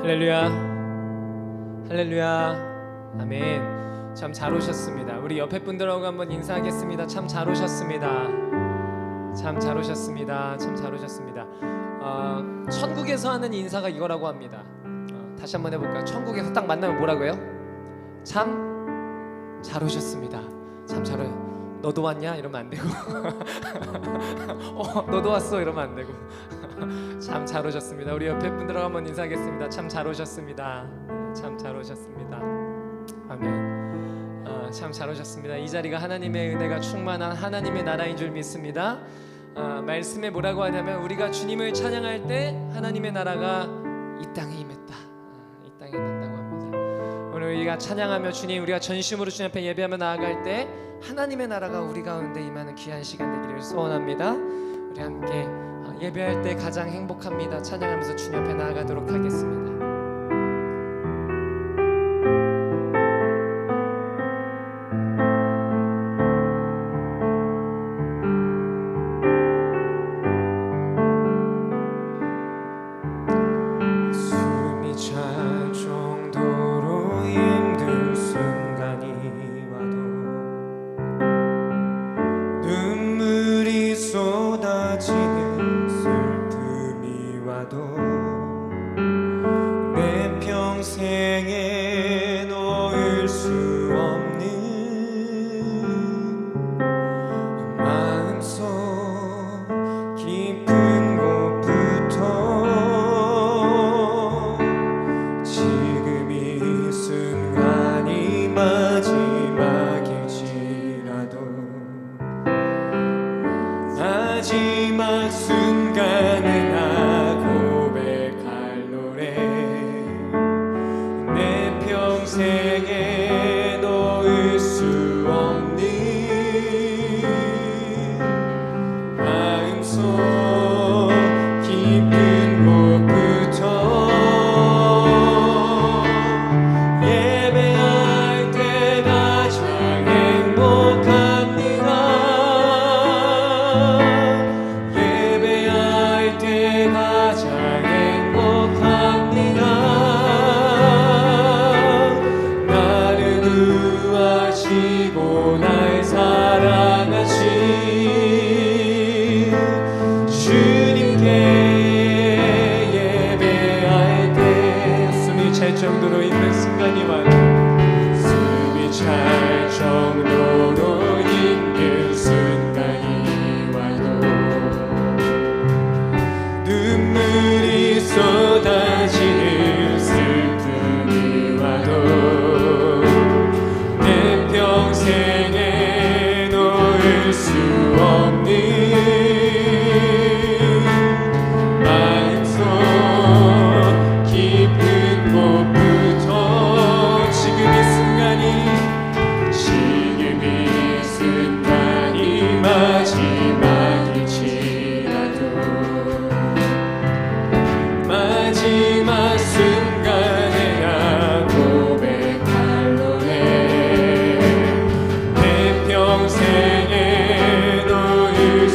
할렐루야, 할렐루야, 아멘. 참 잘 오셨습니다. 우리 옆에 분들하고 한번 인사하겠습니다. 참 잘 오셨습니다. 참 잘 오셨습니다. 참 잘 오셨습니다. 천국에서 하는 인사가 이거라고 합니다. 다시 한번 해볼까요? 천국에서 딱 만나면 뭐라고요? 참 잘 오셨습니다. 참 잘 오. 너도 왔냐? 이러면 안 되고 너도 왔어? 이러면 안 되고 참 잘 오셨습니다. 우리 옆에 분들하고 한번 인사하겠습니다. 참 잘 오셨습니다. 참 잘 오셨습니다. 아멘. 참 잘 오셨습니다. 이 자리가 하나님의 은혜가 충만한 하나님의 나라인 줄 믿습니다. 말씀에 뭐라고 하냐면 우리가 주님을 찬양할 때 하나님의 나라가 이 땅에 임했다. 이 땅에 임했다고 합니다. 오늘 우리가 찬양하며 주님, 우리가 전심으로 주님 앞에 예배하며 나아갈 때 하나님의 나라가 우리 가운데 임하는 귀한 시간 되기를 소원합니다. 우리 함께 예배할 때 가장 행복합니다. 찬양하면서 주님 앞에 나아가도록 하겠습니다. 숨이 찰 정도로 힘든 순간이 와도 눈물이 쏟아지는 슬픔이 와도 내 평생에 놓을 수 없는 마음속 깊은 곳부터 지금 이 순간이 마지막일지라도 마지막 순간에 나 고백할 노래 내 평생에 놓을 수 없는 마음속 깊은 곳부터 예배할 때 가장 행복합니다. 예배할 때 가장 행복합니다. 나를 구하시고 날 사랑하신 주님께 예배할 때 숨이 찰 정도로 힘든 순간이 와도 숨이 찰 정도로 힘든 순간이 와도 눈물이 쏟아지는 슬픔이 와도 내 평생에 놓을 수 없는 마음속 깊은 곳부터 지금 이 순간이 마지막일지라도 마지막 순간에 나 고백할 노래 내 평생에 놓을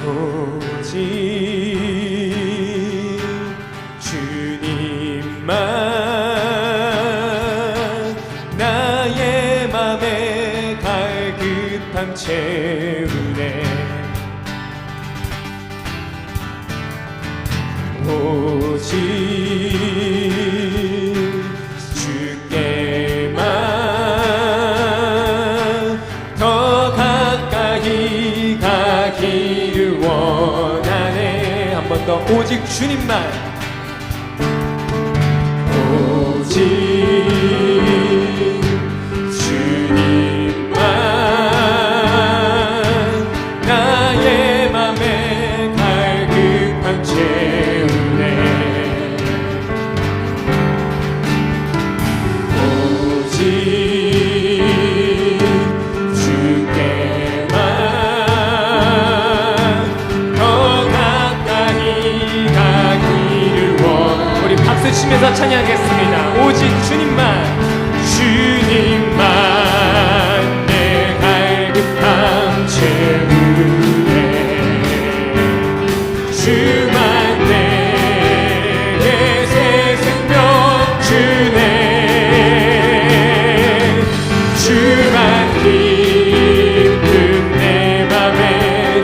오직 주님만 나의 맘에 갈급함 채우네. 오직 주께만 더 가까이 가기를 원하네. 한 번 더. 오직 주님만, 오직 주님만 나의 맘에 갈급함 채우네. 오직 주께만 더 가까이 가기를 원. 우리 박수 치면서 찬양하겠습니다. 오직 주님만, 주님만 내 갈급함 채우네. 주만 내게 새 생명 주네. 주만 기쁨 내 맘에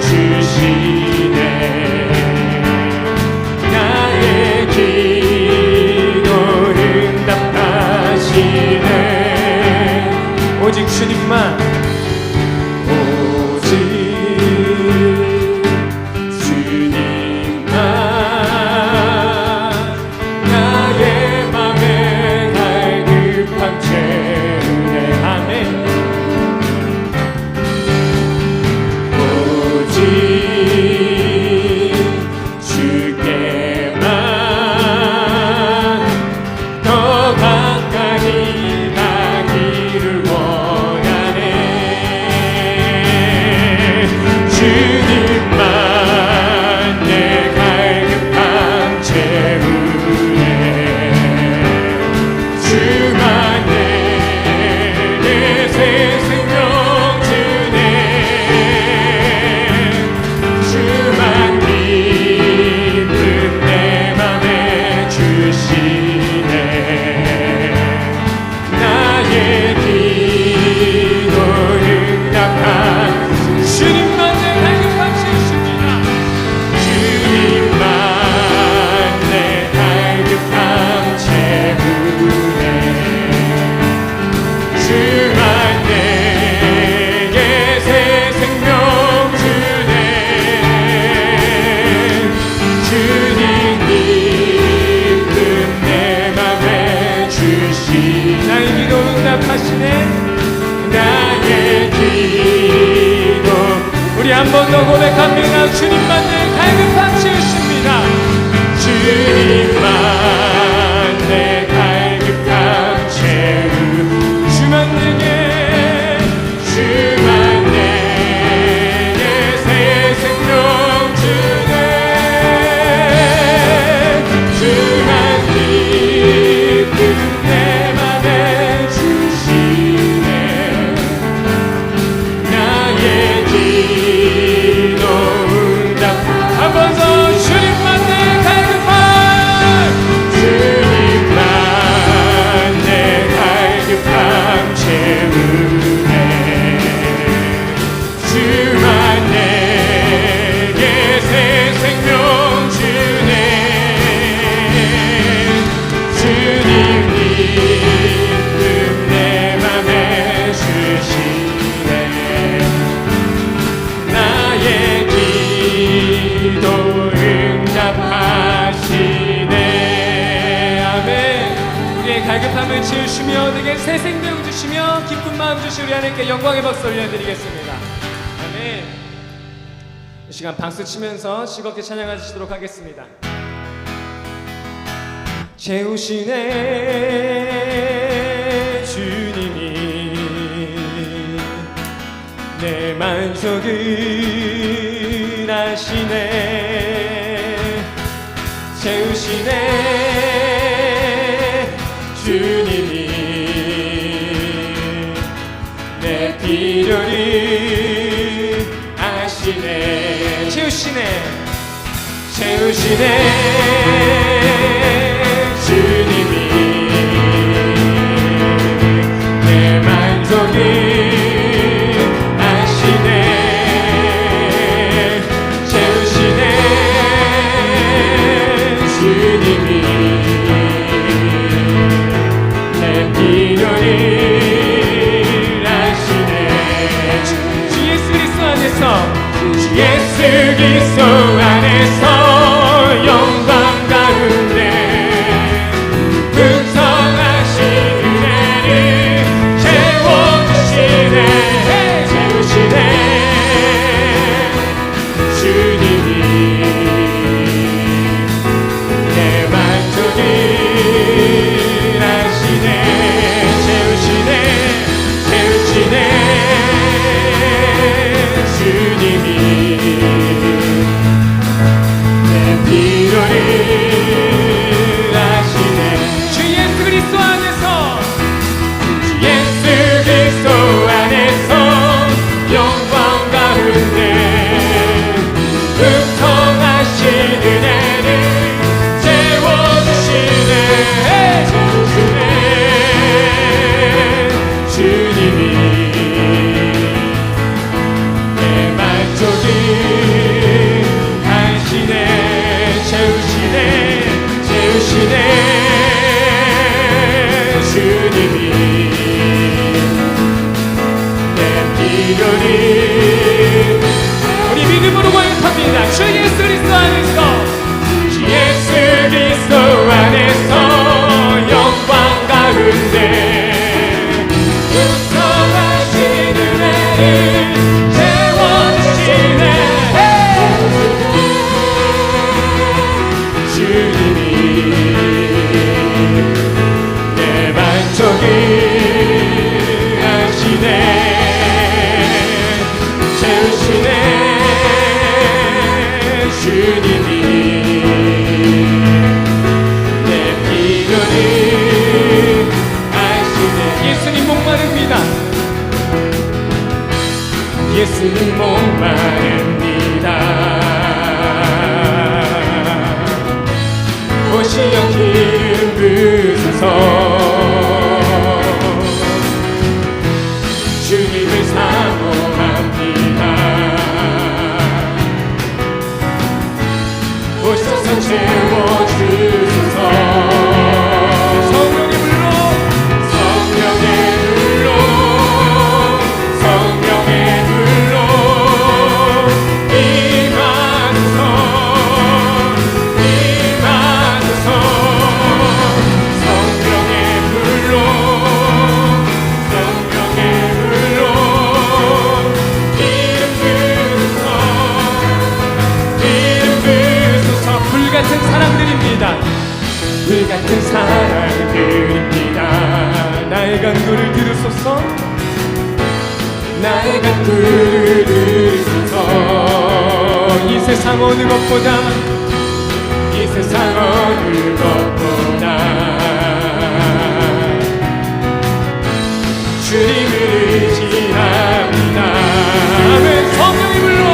주시네. 나의 기도 응답하시네. 오직 주님만, 오직 주님만 나의 맘에 갈급함 채우네. 아멘. 오직 주께만 더 가까이 가기를 원하네. 주님만 내 갈급함 채우네. 주만 내게 새 생명 주네. 주만 기쁨 내 맘에 주시네. 나의 기도 응답한 주님만 내 갈급함 채우십니다. 주님만 내 갈급함 채우네. 주만 내게 새 생명 주네. 주님 기쁨 내 맘에 주시네. 나의 기도 응답하시네. 나의 기도. 우리 한 번 더 고백합니다. 주님만 내 갈급함 채우십니다. 주님만 내 갈급함 채우. 주만 내게, 주만 내게 새 생명 주네. 주만 기쁨 내 맘에 주시네. 나의 기도 응답. 한 번 더. 주님만 내 갈급함, 주님만 내 갈급함 채우네. 주만 내게 새 생명 주네. 주님 기쁨 내 맘에 주시네. 나의 기도 응답하시네. 아멘. 우리의 갈급함을 채우시며 내게 새 생명 주시며 기쁜 마음 주시 우리 하나님께 영광의 박수 올려드리겠습니다. 아멘. 이 시간 박수 치면서 즐겁게 찬양하시도록 하겠습니다. 채우시네 주님이 내 만족을 하시네. 채우시네 주님이 내 필요를 아시네. 채우시네 채우시네 주님이 내 만족이 하시네 채우시네 주님이 내 필요를 아시네 주 예수 그리스도 안에서 주 예수 그리스도 안에서 영광 가운데 풍성하신 은혜를 채워주시네 채우시네 주님이 내 만족을 하시네 채우시네 채우시네 주님이 내 필요를 아시네 주 예수 그리스도 안에서 주 예수 그리스도 안에서 영광 가운데 풍성하신 은혜를 채워주시네 채우시네 주님이 내 만족을 하시네 채우시네 채우시네 주님이 내 필요를 우리 믿음으로 고백합니다 주 예수 그리스도 안에서 주 예수 그리스도 안에서 영광 가운데 풍성하신 은혜를 채워주시네 주님이 내 만족을 하시네 채우시네 주님이 내 필요를 아시네 예수님 목마릅니다 예수님 목마릅니다 오시여 기름 부으소서 주님을 사모합니다 오셔서 채워주소서 성령의 불로 성령의 불로 성령의 불로 임하소서 임하소서 성령의 불로 성령의 불로 이름 부으소서 이름 부으소서 불같은 사랑들입니다 불같은 사랑들입니다 나의 간구를 들으소서 나의 간구를 들으소서 이 세상 어느 것보다 이 세상 어느 것보다 주님을 의지합니다 아멘 성령의 불로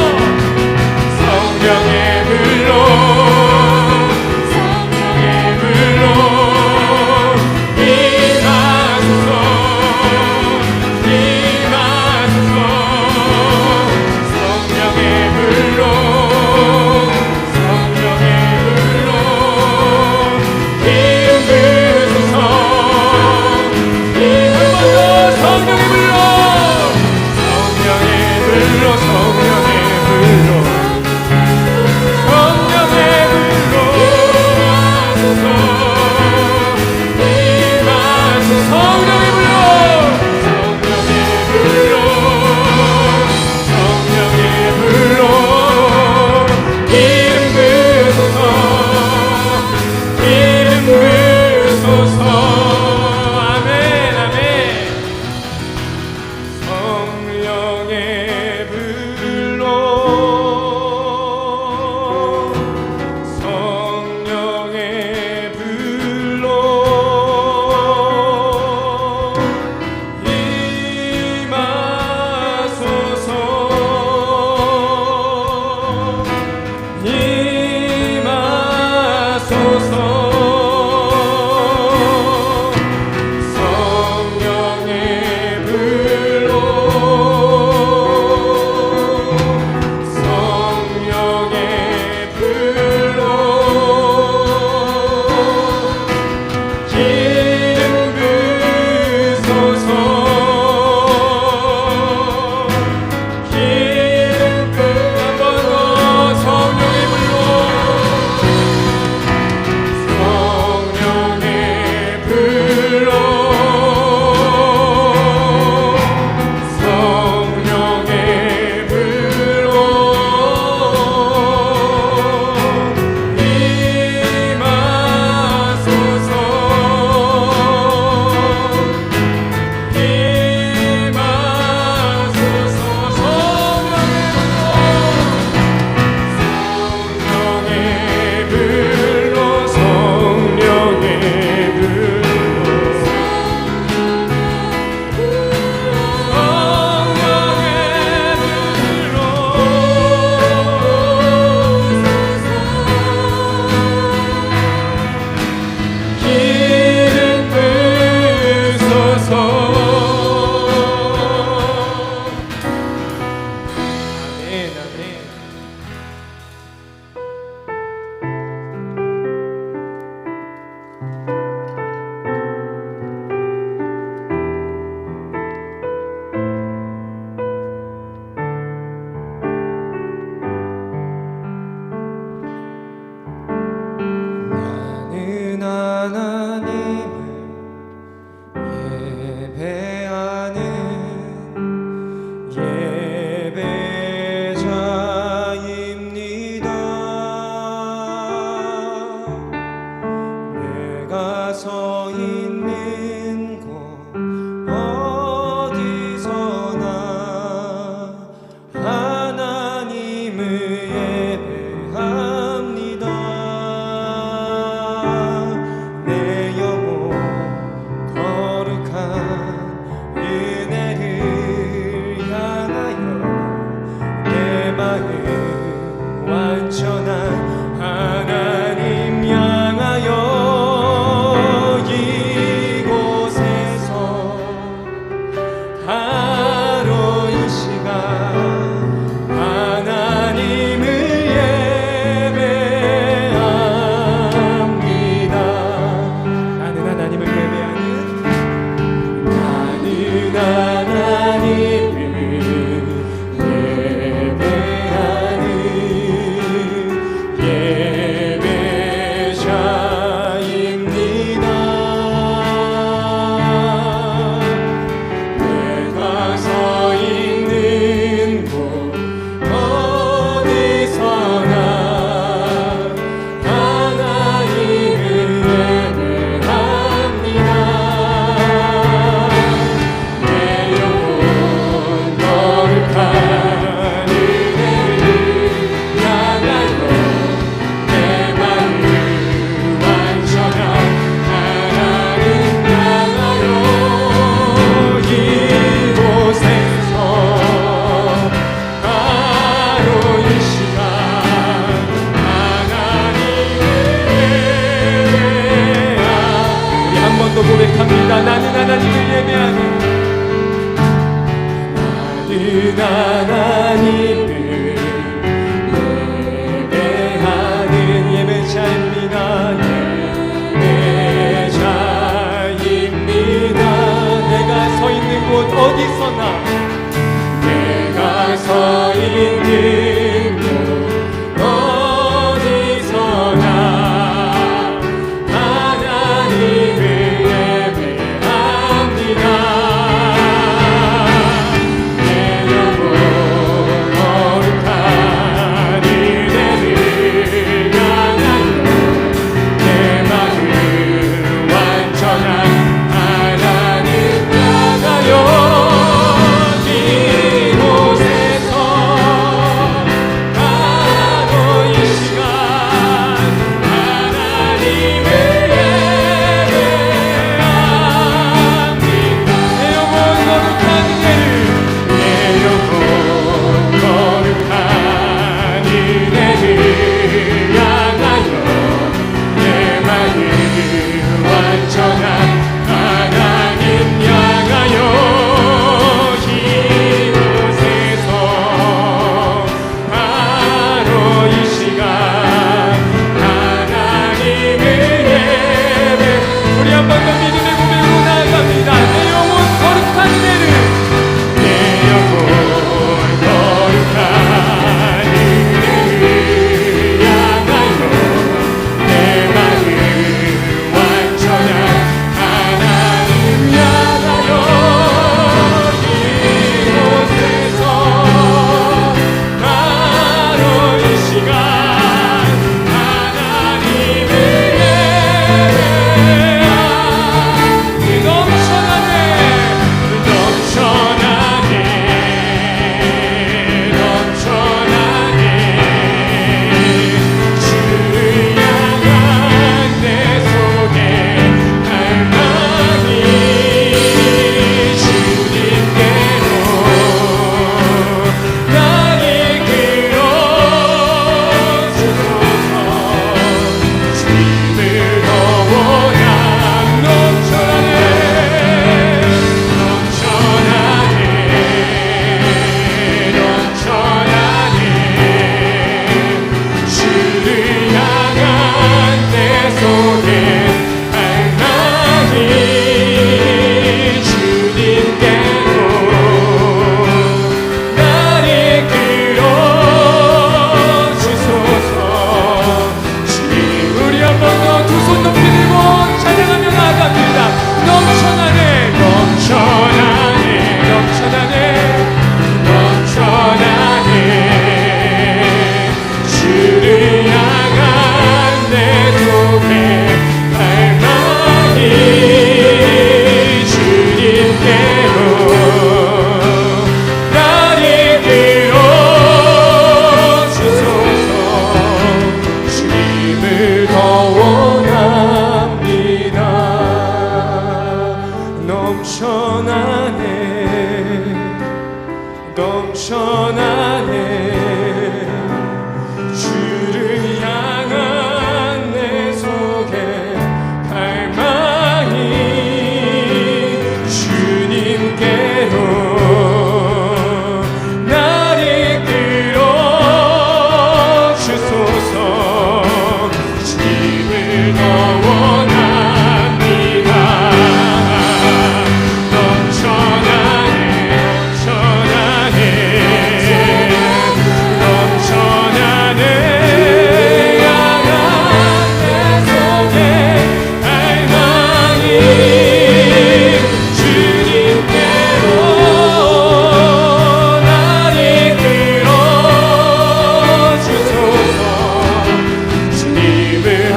성령의 불로 성령의 불로 임하소서 임하소서 성령의 불로 성령의 불로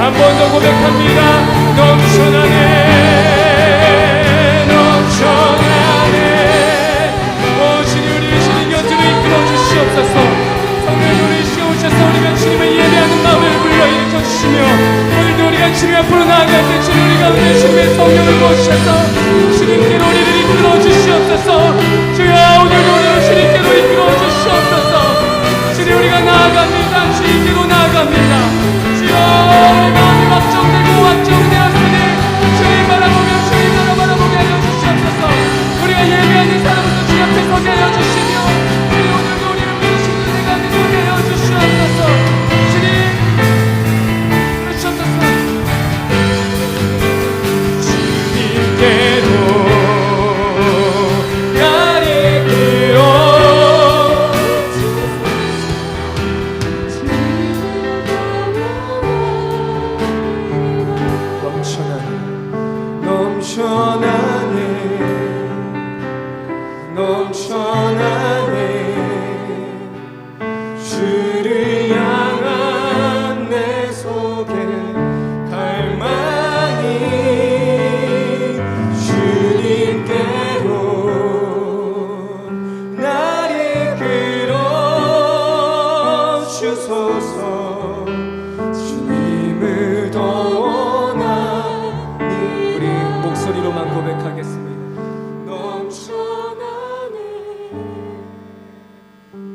한 번 더 고백합니다. 넘쳐나네 넘쳐나네. 오 주님 우리 주님 곁으로 이끌어 주시옵소서. 성령님 우리 시간 오셔서 우리가 주님을 예배하는 마음을 불러일으켜 주시며 오늘도 우리가 주님 앞으로 나아갈 때 주님 우리 가운데 주님의 성령을 모셔서 주님께로 우리를 이끌어 주시옵소서. 주여 오늘도 우리를 주님께로 이끌어 주시옵소서. 주님 우리가 나아갑니다. 주님께로 나아갑니다. 주여 우리 마음이 확정되고 확정되었으니 주님 바라보며 주님 나라 바라보게 하여 주시옵소서. 우리가 예배하는 사람으로 주 앞에 서게 하여 주시며 주님 오늘도 우리를 부르시는 내 가운데 서게 하여 주시옵소서. 주님 주시옵소서. 주님께로 나를 이끌어 넘쳐나네 넘쳐나네 주를 향한 내 속에 갈망이 주님께로 나를 이끌어 주소서. 주님을 더 목소리로만 고백하겠습니다. 넘쳐나네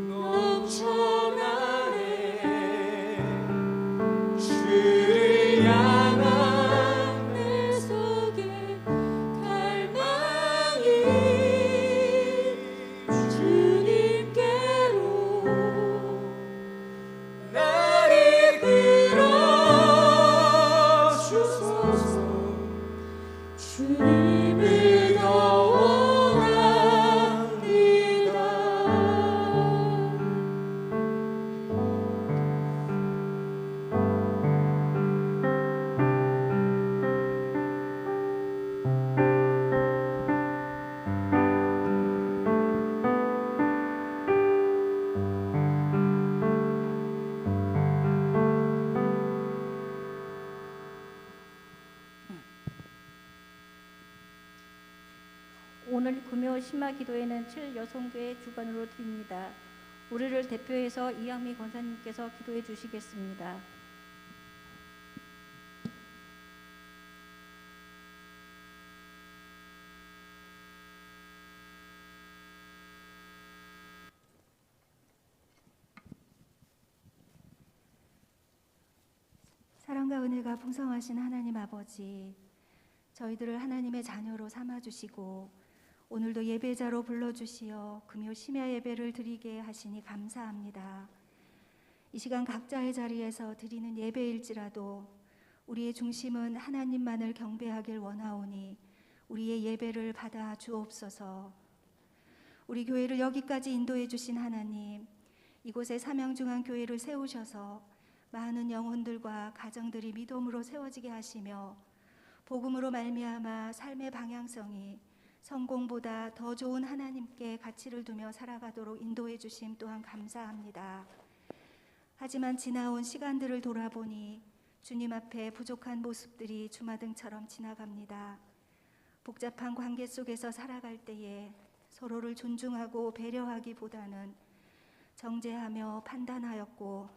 넘쳐나네 주를 향한 내 속에 갈망이 주님께로 나를 이끌어 주소서. 주님을 더 원합니다. 오늘 금요 심화 기도회는 7여성교회 주관으로 드립니다. 우리를 대표해서 이양미 권사님께서 기도해 주시겠습니다. 사랑과 은혜가 풍성하신 하나님 아버지, 저희들을 하나님의 자녀로 삼아주시고 오늘도 예배자로 불러주시어 금요 심야 예배를 드리게 하시니 감사합니다. 이 시간 각자의 자리에서 드리는 예배일지라도 우리의 중심은 하나님만을 경배하길 원하오니 우리의 예배를 받아 주옵소서. 우리 교회를 여기까지 인도해 주신 하나님, 이곳에 삼양중앙교회를 세우셔서 많은 영혼들과 가정들이 믿음으로 세워지게 하시며 복음으로 말미암아 삶의 방향성이 성공보다 더 좋은 하나님께 가치를 두며 살아가도록 인도해 주심 또한 감사합니다. 하지만 지나온 시간들을 돌아보니 주님 앞에 부족한 모습들이 주마등처럼 지나갑니다. 복잡한 관계 속에서 살아갈 때에 서로를 존중하고 배려하기보다는 정죄하며 판단하였고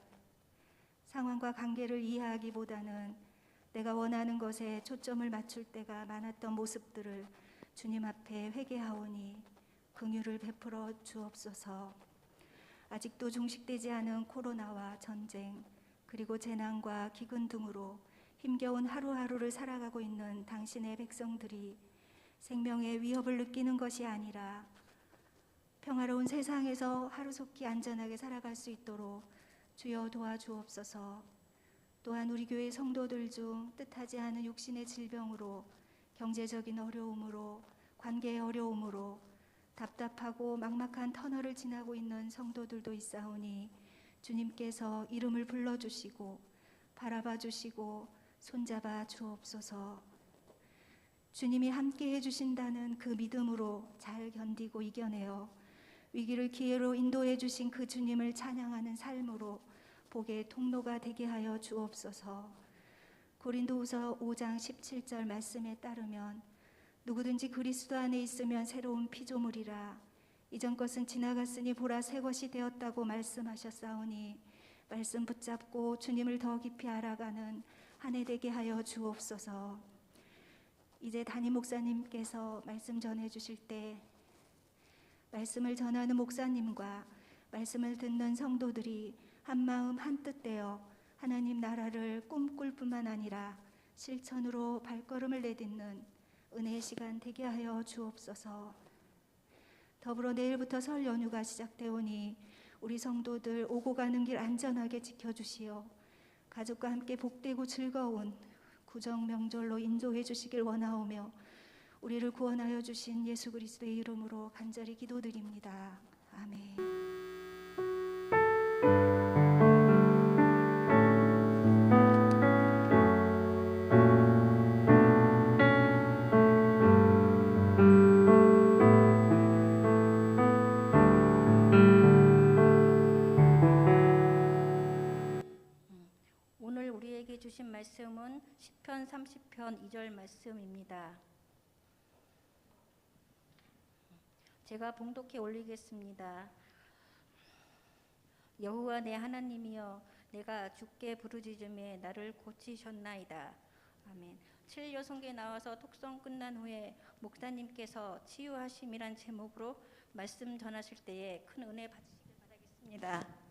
상황과 관계를 이해하기보다는 내가 원하는 것에 초점을 맞출 때가 많았던 모습들을 주님 앞에 회개하오니 긍휼을 베풀어 주옵소서. 아직도 종식되지 않은 코로나와 전쟁 그리고 재난과 기근 등으로 힘겨운 하루하루를 살아가고 있는 당신의 백성들이 생명의 위협을 느끼는 것이 아니라 평화로운 세상에서 하루속히 안전하게 살아갈 수 있도록 주여 도와주옵소서. 또한 우리 교회 성도들 중 뜻하지 않은 육신의 질병으로 경제적인 어려움으로 관계의 어려움으로 답답하고 막막한 터널을 지나고 있는 성도들도 있사오니 주님께서 이름을 불러주시고 바라봐 주시고 손잡아 주옵소서. 주님이 함께 해주신다는 그 믿음으로 잘 견디고 이겨내어 위기를 기회로 인도해 주신 그 주님을 찬양하는 삶으로 복의 통로가 되게 하여 주옵소서. 고린도후서 5장 17절 말씀에 따르면 누구든지 그리스도 안에 있으면 새로운 피조물이라 이전 것은 지나갔으니 보라 새 것이 되었다고 말씀하셨사오니 말씀 붙잡고 주님을 더 깊이 알아가는 한 해 되게 하여 주옵소서. 이제 담임 목사님께서 말씀 전해 주실 때 말씀을 전하는 목사님과 말씀을 듣는 성도들이 한 마음 한 뜻 되어 하나님 나라를 꿈꿀 뿐만 아니라 실천으로 발걸음을 내딛는 은혜의 시간 되게 하여 주옵소서. 더불어 내일부터 설 연휴가 시작되오니 우리 성도들 오고 가는 길 안전하게 지켜주시어 가족과 함께 복되고 즐거운 구정 명절로 인도해 주시길 원하오며 우리를 구원하여 주신 예수 그리스도의 이름으로 간절히 기도드립니다. 아멘. 오늘 우리에게 주신 말씀은 시편 30편 2절 말씀입니다. 제가 봉독해 올리겠습니다. 여호와 내 하나님이여 내가 주께 부르짖음에 나를 고치셨나이다. 아멘. 7여성계 나와서 톡성 끝난 후에 목사님께서 치유하심이란 제목으로 말씀 전하실 때에 큰 은혜 받으시길 바라겠습니다.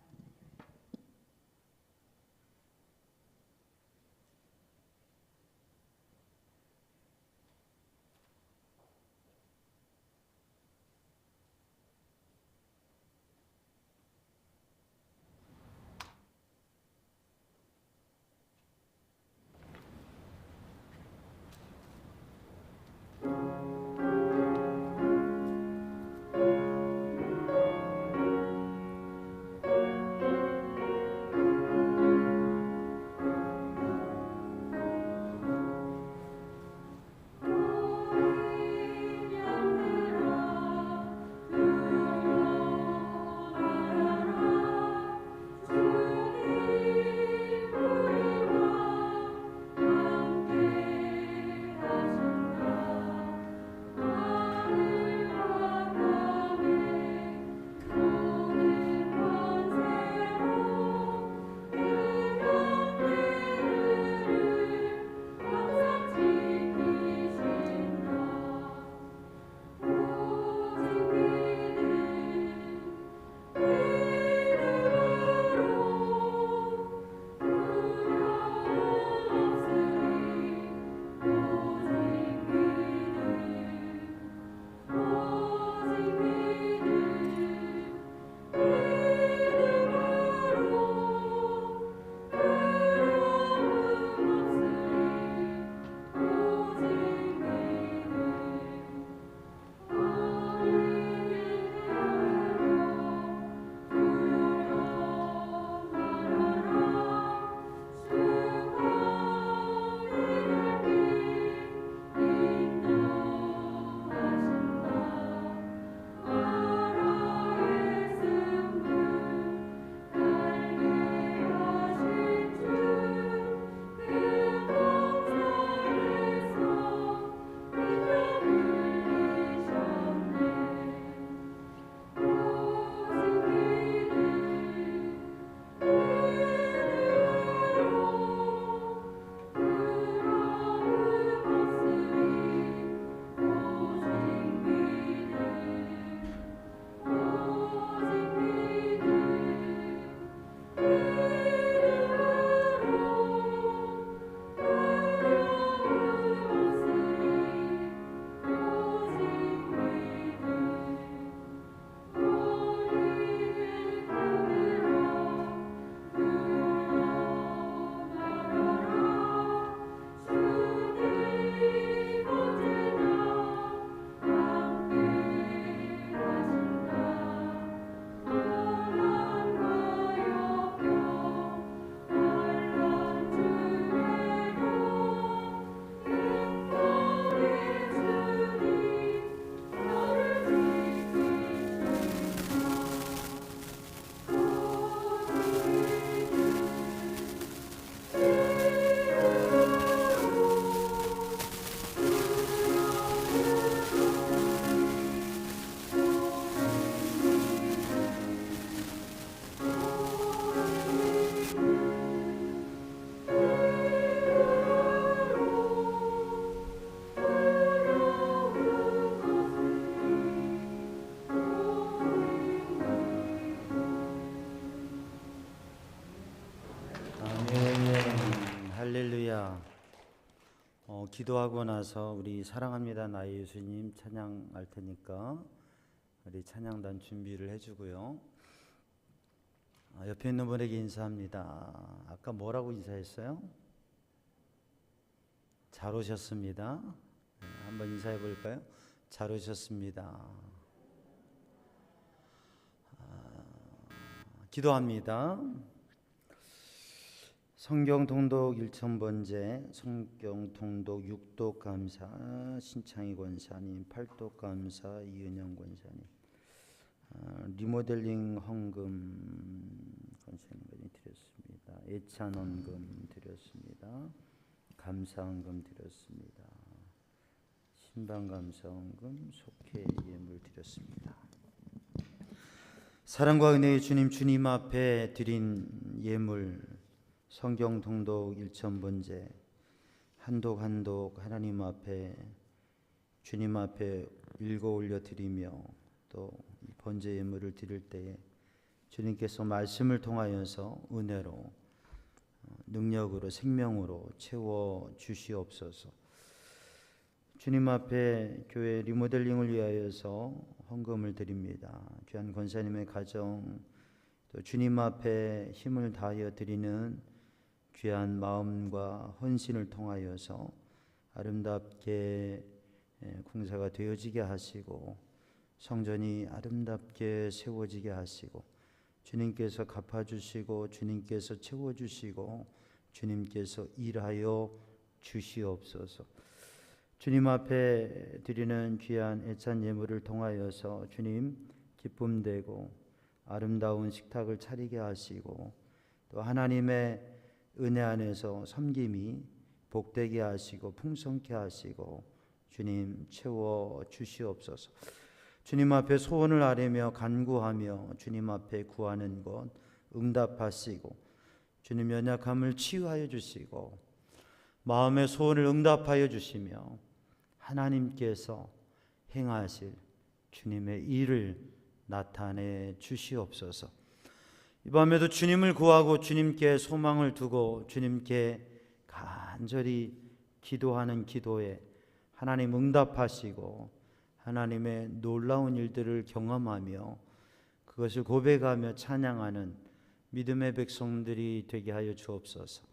기도하고 나서 우리 사랑합니다 나의 예수님 찬양할 테니까 우리 찬양단 준비를 해주고요. 옆에 있는 분에게 인사합니다. 아까 뭐라고 인사했어요? 잘 오셨습니다. 한번 인사해 볼까요? 잘 오셨습니다. 기도합니다. 성경 통독 1000번째, 성경 통독 6독 감사 신창희 권사님, 8독 감사 이은영 권사님, 리모델링 헌금 권사님까지 드렸습니다. 애찬 헌금 드렸습니다. 감사 헌금 드렸습니다. 신방 감사 헌금, 속회 예물 드렸습니다. 사랑과 은혜의 주님 앞에 드린 예물 성경 통독 1000번째 한독 하나님 앞에 주님 앞에 읽어 올려 드리며 또 번제 예물을 드릴 때에 주님께서 말씀을 통하여서 은혜로 능력으로 생명으로 채워 주시옵소서. 주님 앞에 교회 리모델링을 위하여서 헌금을 드립니다. 귀한 권사님의 가정 또 주님 앞에 힘을 다하여 드리는 귀한 마음과 헌신을 통하여서 아름답게 공사가 되어지게 하시고 성전이 아름답게 세워지게 하시고 주님께서 갚아주시고 주님께서 채워주시고 주님께서 일하여 주시옵소서. 주님 앞에 드리는 귀한 애찬 예물을 통하여서 주님 기쁨되고 아름다운 식탁을 차리게 하시고 또 하나님의 은혜 안에서 섬김이 복되게 하시고 풍성케 하시고 주님 채워 주시옵소서. 주님 앞에 소원을 아뢰며 간구하며 주님 앞에 구하는 것 응답하시고 주님 연약함을 치유하여 주시고 마음의 소원을 응답하여 주시며 하나님께서 행하실 주님의 일을 나타내 주시옵소서. 이 밤에도 주님을 구하고 주님께 소망을 두고 주님께 간절히 기도하는 기도에 하나님 응답하시고 하나님의 놀라운 일들을 경험하며 그것을 고백하며 찬양하는 믿음의 백성들이 되게 하여 주옵소서.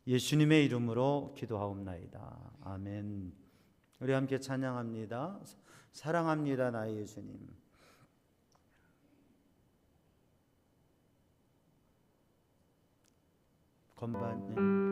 예수님의 이름으로 기도하옵나이다. 아멘. 우리 함께 찬양합니다. 사랑합니다 나의 예수님. 건반님.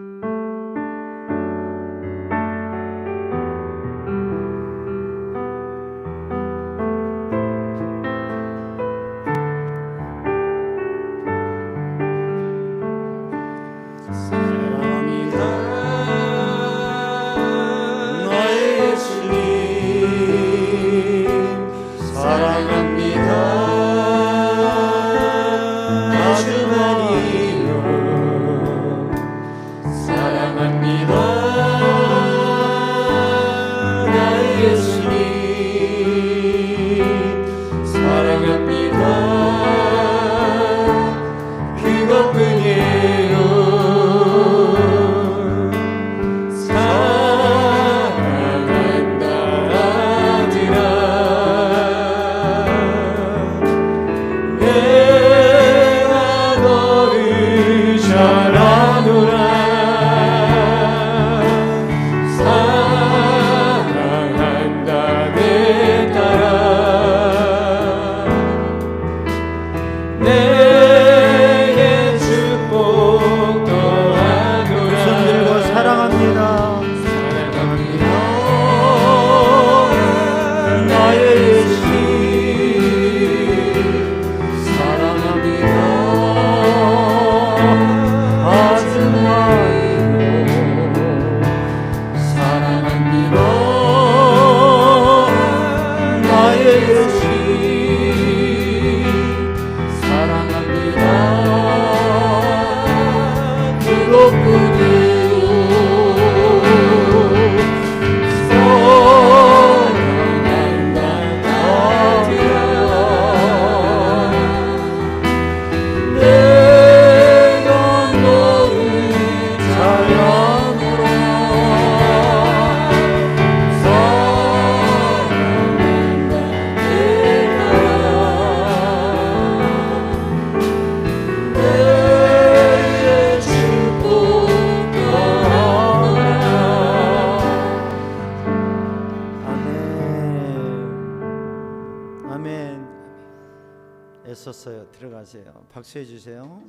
오셨어요. 들어가세요. 박수해 주세요.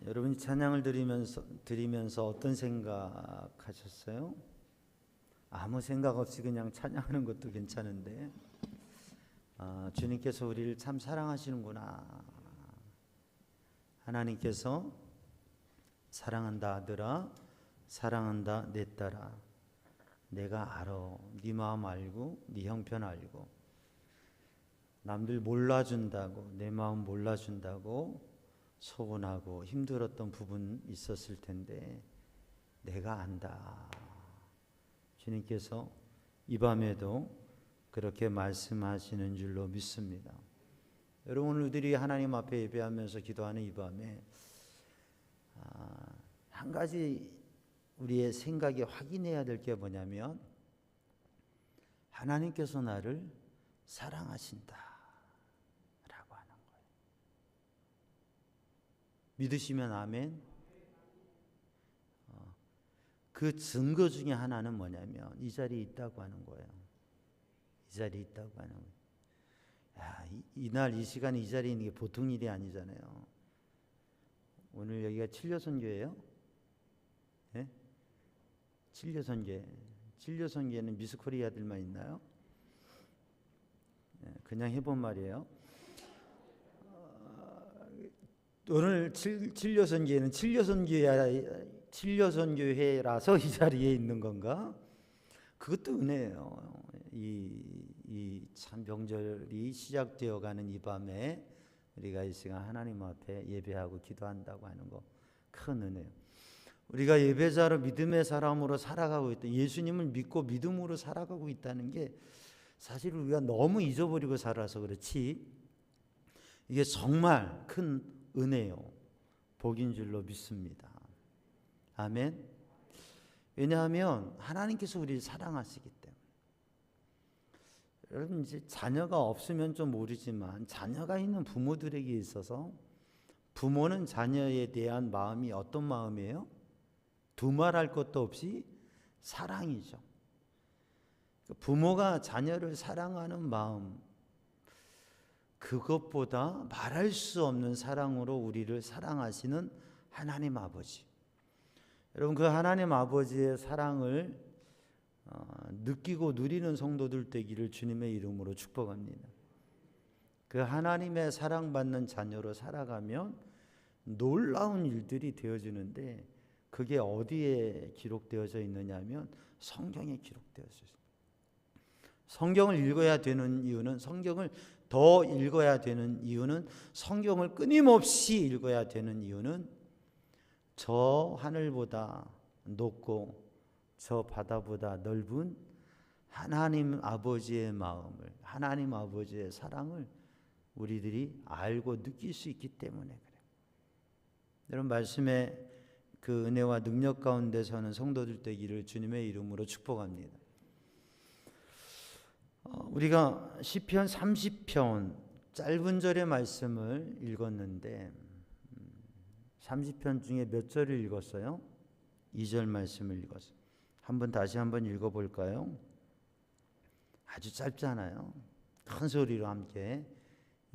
여러분이 찬양을 드리면서 어떤 생각하셨어요? 아무 생각 없이 그냥 찬양하는 것도 괜찮은데 주님께서 우리를 참 사랑하시는구나. 하나님께서 사랑한다 아들아, 사랑한다 내 딸아, 내가 알아. 네 마음 알고 네 형편 알고, 남들 몰라준다고, 내 마음 몰라준다고 서운하고 힘들었던 부분 있었을 텐데 내가 안다. 주님께서 이 밤에도 그렇게 말씀하시는 줄로 믿습니다. 여러분, 우리들이 하나님 앞에 예배하면서 기도하는 이 밤에 한 가지 우리의 생각이 확인해야 될 게 뭐냐면, 하나님께서 나를 사랑하신다 라고 하는 거예요. 믿으시면 아멘. 그 증거 중에 하나는 뭐냐면 이 자리에 있다고 하는 거예요. 이 자리에 있다고 하는 거예요. 야, 이날 이 시간에 이 자리에 있는 게 보통 일이 아니잖아요. 오늘 여기가 칠려선교예요? 네? 칠려선교. 칠려선교에는 미스코리아들만 있나요? 네, 그냥 해본 말이에요. 오늘 칠려선교회는 칠려선교회라서 이 자리에 있는 건가? 그것도 은혜예요. 이 참 명절이 시작되어가는 이 밤에 우리가 이 시간 하나님 앞에 예배하고 기도한다고 하는 거 큰 은혜예요. 우리가 예배자로 믿음의 사람으로 살아가고 있다. 예수님을 믿고 믿음으로 살아가고 있다는 게 사실 우리가 너무 잊어버리고 살아서 그렇지 이게 정말 큰 은혜요, 복인 줄로 믿습니다. 아멘. 왜냐하면 하나님께서 우리를 사랑하시기 때문에. 여러분, 이제 자녀가 없으면 좀 모르지만 자녀가 있는 부모들에게 있어서 부모는 자녀에 대한 마음이 어떤 마음이에요? 두말할 것도 없이 사랑이죠. 부모가 자녀를 사랑하는 마음, 그것보다 말할 수 없는 사랑으로 우리를 사랑하시는 하나님 아버지. 여러분, 그 하나님 아버지의 사랑을 느끼고 누리는 성도들 되기를 주님의 이름으로 축복합니다. 그 하나님의 사랑받는 자녀로 살아가면 놀라운 일들이 되어지는데, 그게 어디에 기록되어져 있느냐면 성경에 기록되어져 있습니다. 성경을 읽어야 되는 이유는, 성경을 더 읽어야 되는 이유는, 성경을 끊임없이 읽어야 되는 이유는 저 하늘보다 높고 저 바다보다 넓은 하나님 아버지의 마음을, 하나님 아버지의 사랑을 우리들이 알고 느낄 수 있기 때문에 그래요. 여러분, 말씀의 그 은혜와 능력 가운데 서는 성도들 되기를 주님의 이름으로 축복합니다. 우리가 시편 30편 짧은 절의 말씀을 읽었는데 30편 중에 몇 절을 읽었어요? 2절 말씀을 읽었어요. 다시 한번 읽어볼까요? 아주 짧잖아요. 큰 소리로 함께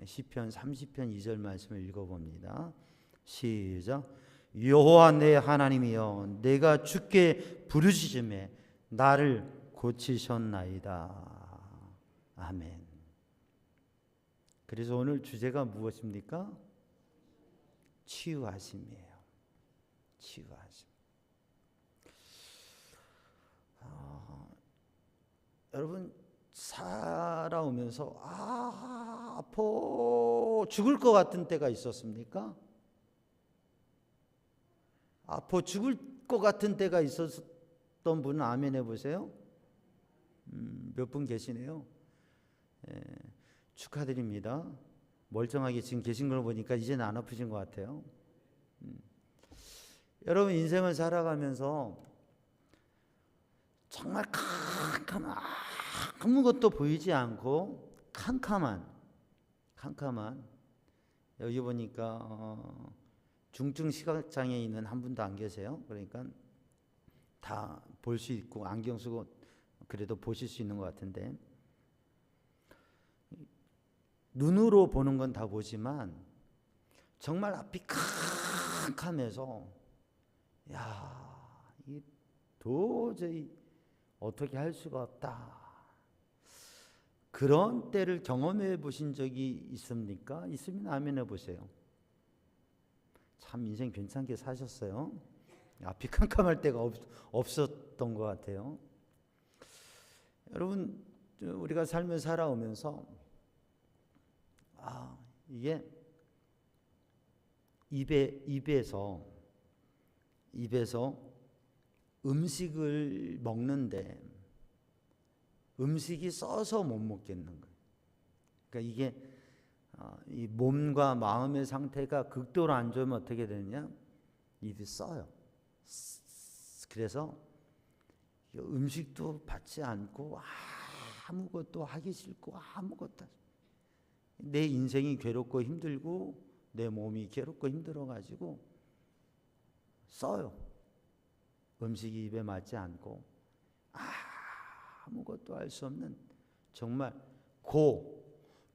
시편 30편 2절 말씀을 읽어봅니다. 시작. 여호와 내 하나님이여, 내가 주께 부르짖음에 나를 고치셨나이다. 아멘. 그래서 오늘 주제가 무엇입니까? 치유하심이에요. 치유하심. 여러분, 살아오면서 아파 죽을 것 같은 때가 있었습니까? 아파 죽을 것 같은 때가 있었던 분은 아멘 해보세요. 몇 분 계시네요. 축하드립니다. 멀쩡하게 지금 계신 걸 보니까 이제는 안 아프신 것 같아요. 여러분, 인생을 살아가면서 정말 캄캄한, 아무것도 보이지 않고 캄캄한 여기 보니까 중증 시각장애 있는 한 분도 안 계세요. 그러니까 다 볼 수 있고 안경 쓰고 그래도 보실 수 있는 것 같은데, 눈으로 보는 건 다 보지만 정말 앞이 캄캄해서 이 도저히 어떻게 할 수가 없다. 그런 때를 경험해 보신 적이 있습니까? 있으면 아멘 해보세요. 참 인생 괜찮게 사셨어요. 앞이 캄캄할 때가 없었던 것 같아요. 여러분, 우리가 삶을 살아오면서 이게 입에서 음식을 먹는데 음식이 써서 못 먹겠는 거예요. 그러니까 이게 이 몸과 마음의 상태가 극도로 안 좋으면 어떻게 되느냐? 입이 써요. 그래서 음식도 받지 않고 아무것도 하기 싫고 아무것도 내 인생이 괴롭고 힘들고 내 몸이 괴롭고 힘들어가지고 써요. 음식이 입에 맞지 않고 아무것도 할 수 없는 정말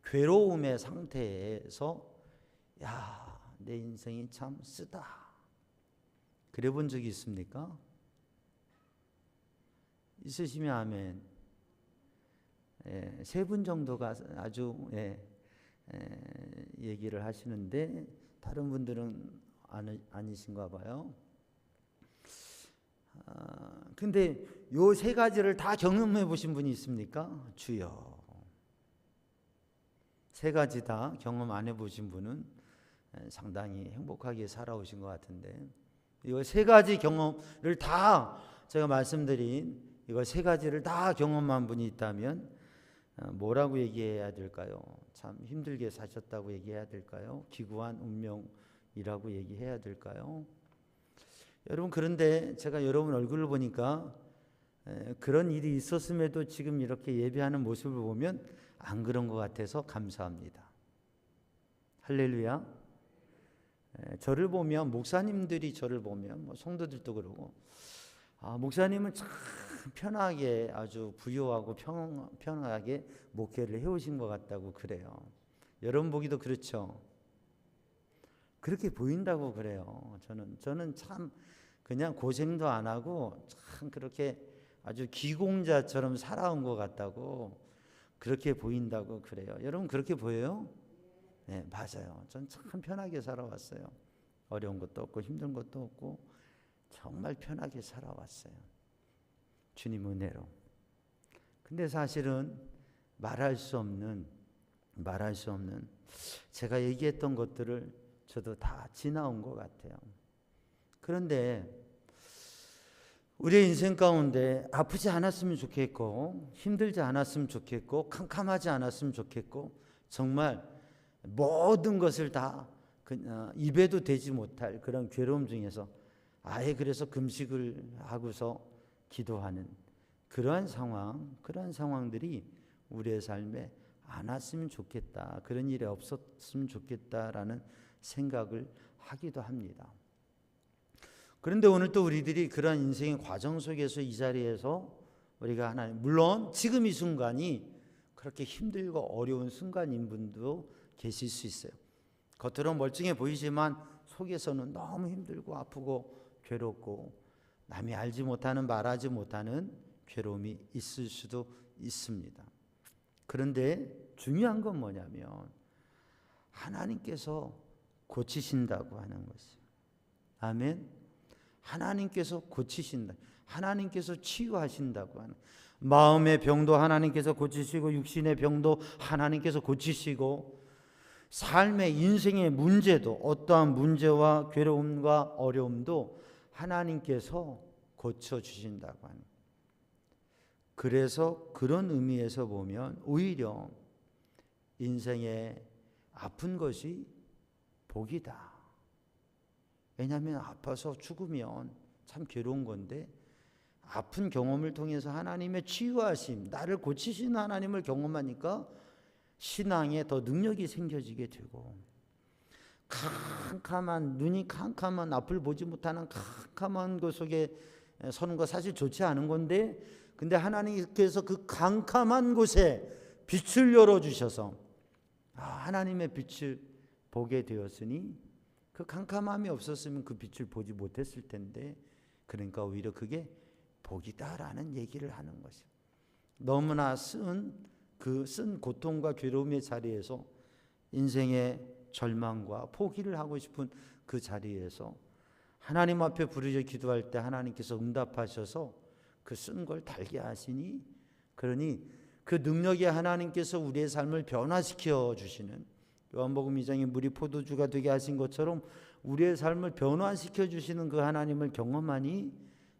괴로움의 상태에서 내 인생이 참 쓰다. 그래 본 적이 있습니까? 있으시면 아멘. 세 분 정도가 아주 얘기를 하시는데 다른 분들은 아니신가 봐요. 근데 요 세 가지를 다 경험해 보신 분이 있습니까? 주여. 세 가지 다 경험 안 해보신 분은 상당히 행복하게 살아오신 것 같은데, 이 세 가지 경험을 다 제가 말씀드린 이거 세 가지를 다 경험한 분이 있다면 뭐라고 얘기해야 될까요? 참 힘들게 사셨다고 얘기해야 될까요? 기구한 운명이라고 얘기해야 될까요? 여러분, 그런데 제가 여러분 얼굴을 보니까 그런 일이 있었음에도 지금 이렇게 예배하는 모습을 보면 안 그런 것 같아서 감사합니다. 할렐루야. 저를 보면, 목사님들이 저를 보면, 성도들도 그러고, 목사님은 참 편하게, 아주 부유하고 편하게 목회를 해오신 것 같다고 그래요. 여러분 보기도 그렇죠? 그렇게 보인다고 그래요. 저는 참 그냥 고생도 안 하고 참 그렇게 아주 기공자처럼 살아온 것 같다고 그렇게 보인다고 그래요. 여러분 그렇게 보여요? 네, 맞아요. 전 참 편하게 살아왔어요. 어려운 것도 없고 힘든 것도 없고 정말 편하게 살아왔어요. 주님 은혜로. 근데 사실은 말할 수 없는 제가 얘기했던 것들을 저도 다 지나온 것 같아요. 그런데 우리의 인생 가운데 아프지 않았으면 좋겠고, 힘들지 않았으면 좋겠고, 캄캄하지 않았으면 좋겠고, 정말 모든 것을 다 입에도 대지 못할 그런 괴로움 중에서 아예 그래서 금식을 하고서 기도하는 그러한 상황들이 우리의 삶에 안 왔으면 좋겠다. 그런 일이 없었으면 좋겠다라는 생각을 하기도 합니다. 그런데 오늘 또 우리들이 그런 인생의 과정 속에서 이 자리에서 우리가 하나님, 물론 지금 이 순간이 그렇게 힘들고 어려운 순간인 분도 계실 수 있어요. 겉으로 멀쩡해 보이지만 속에서는 너무 힘들고 아프고 괴롭고 남이 알지 못하는, 말하지 못하는 괴로움이 있을 수도 있습니다. 그런데 중요한 건 뭐냐면 하나님께서 고치신다고 하는 것이에요. 아멘. 하나님께서 고치신다. 하나님께서 치유하신다고 하는, 마음의 병도 하나님께서 고치시고 육신의 병도 하나님께서 고치시고 삶의 인생의 문제도, 어떠한 문제와 괴로움과 어려움도 하나님께서 고쳐주신다고 하는. 그래서 그런 의미에서 보면 오히려 인생에 아픈 것이 복이다. 왜냐하면 아파서 죽으면 참 괴로운 건데, 아픈 경험을 통해서 하나님의 치유하심, 나를 고치신 하나님을 경험하니까 신앙에 더 능력이 생겨지게 되고, 눈이 캄캄한, 앞을 보지 못하는 캄캄한 것 속에 서는 거 사실 좋지 않은 건데, 근데 하나님께서 그 캄캄한 곳에 빛을 열어주셔서 하나님의 빛을 보게 되었으니 그 캄캄함이 없었으면 그 빛을 보지 못했을 텐데, 그러니까 오히려 그게 복이다라는 얘기를 하는 것이죠. 너무나 쓴 고통과 괴로움의 자리에서 인생의 절망과 포기를 하고 싶은 그 자리에서 하나님 앞에 부르짖어 기도할 때 하나님께서 응답하셔서 그 쓴 걸 달게 하시니, 그러니 그 능력이 하나님께서 우리의 삶을 변화시켜 주시는, 요한복음 2장에 물이 포도주가 되게 하신 것처럼 우리의 삶을 변화시켜 주시는 그 하나님을 경험하니,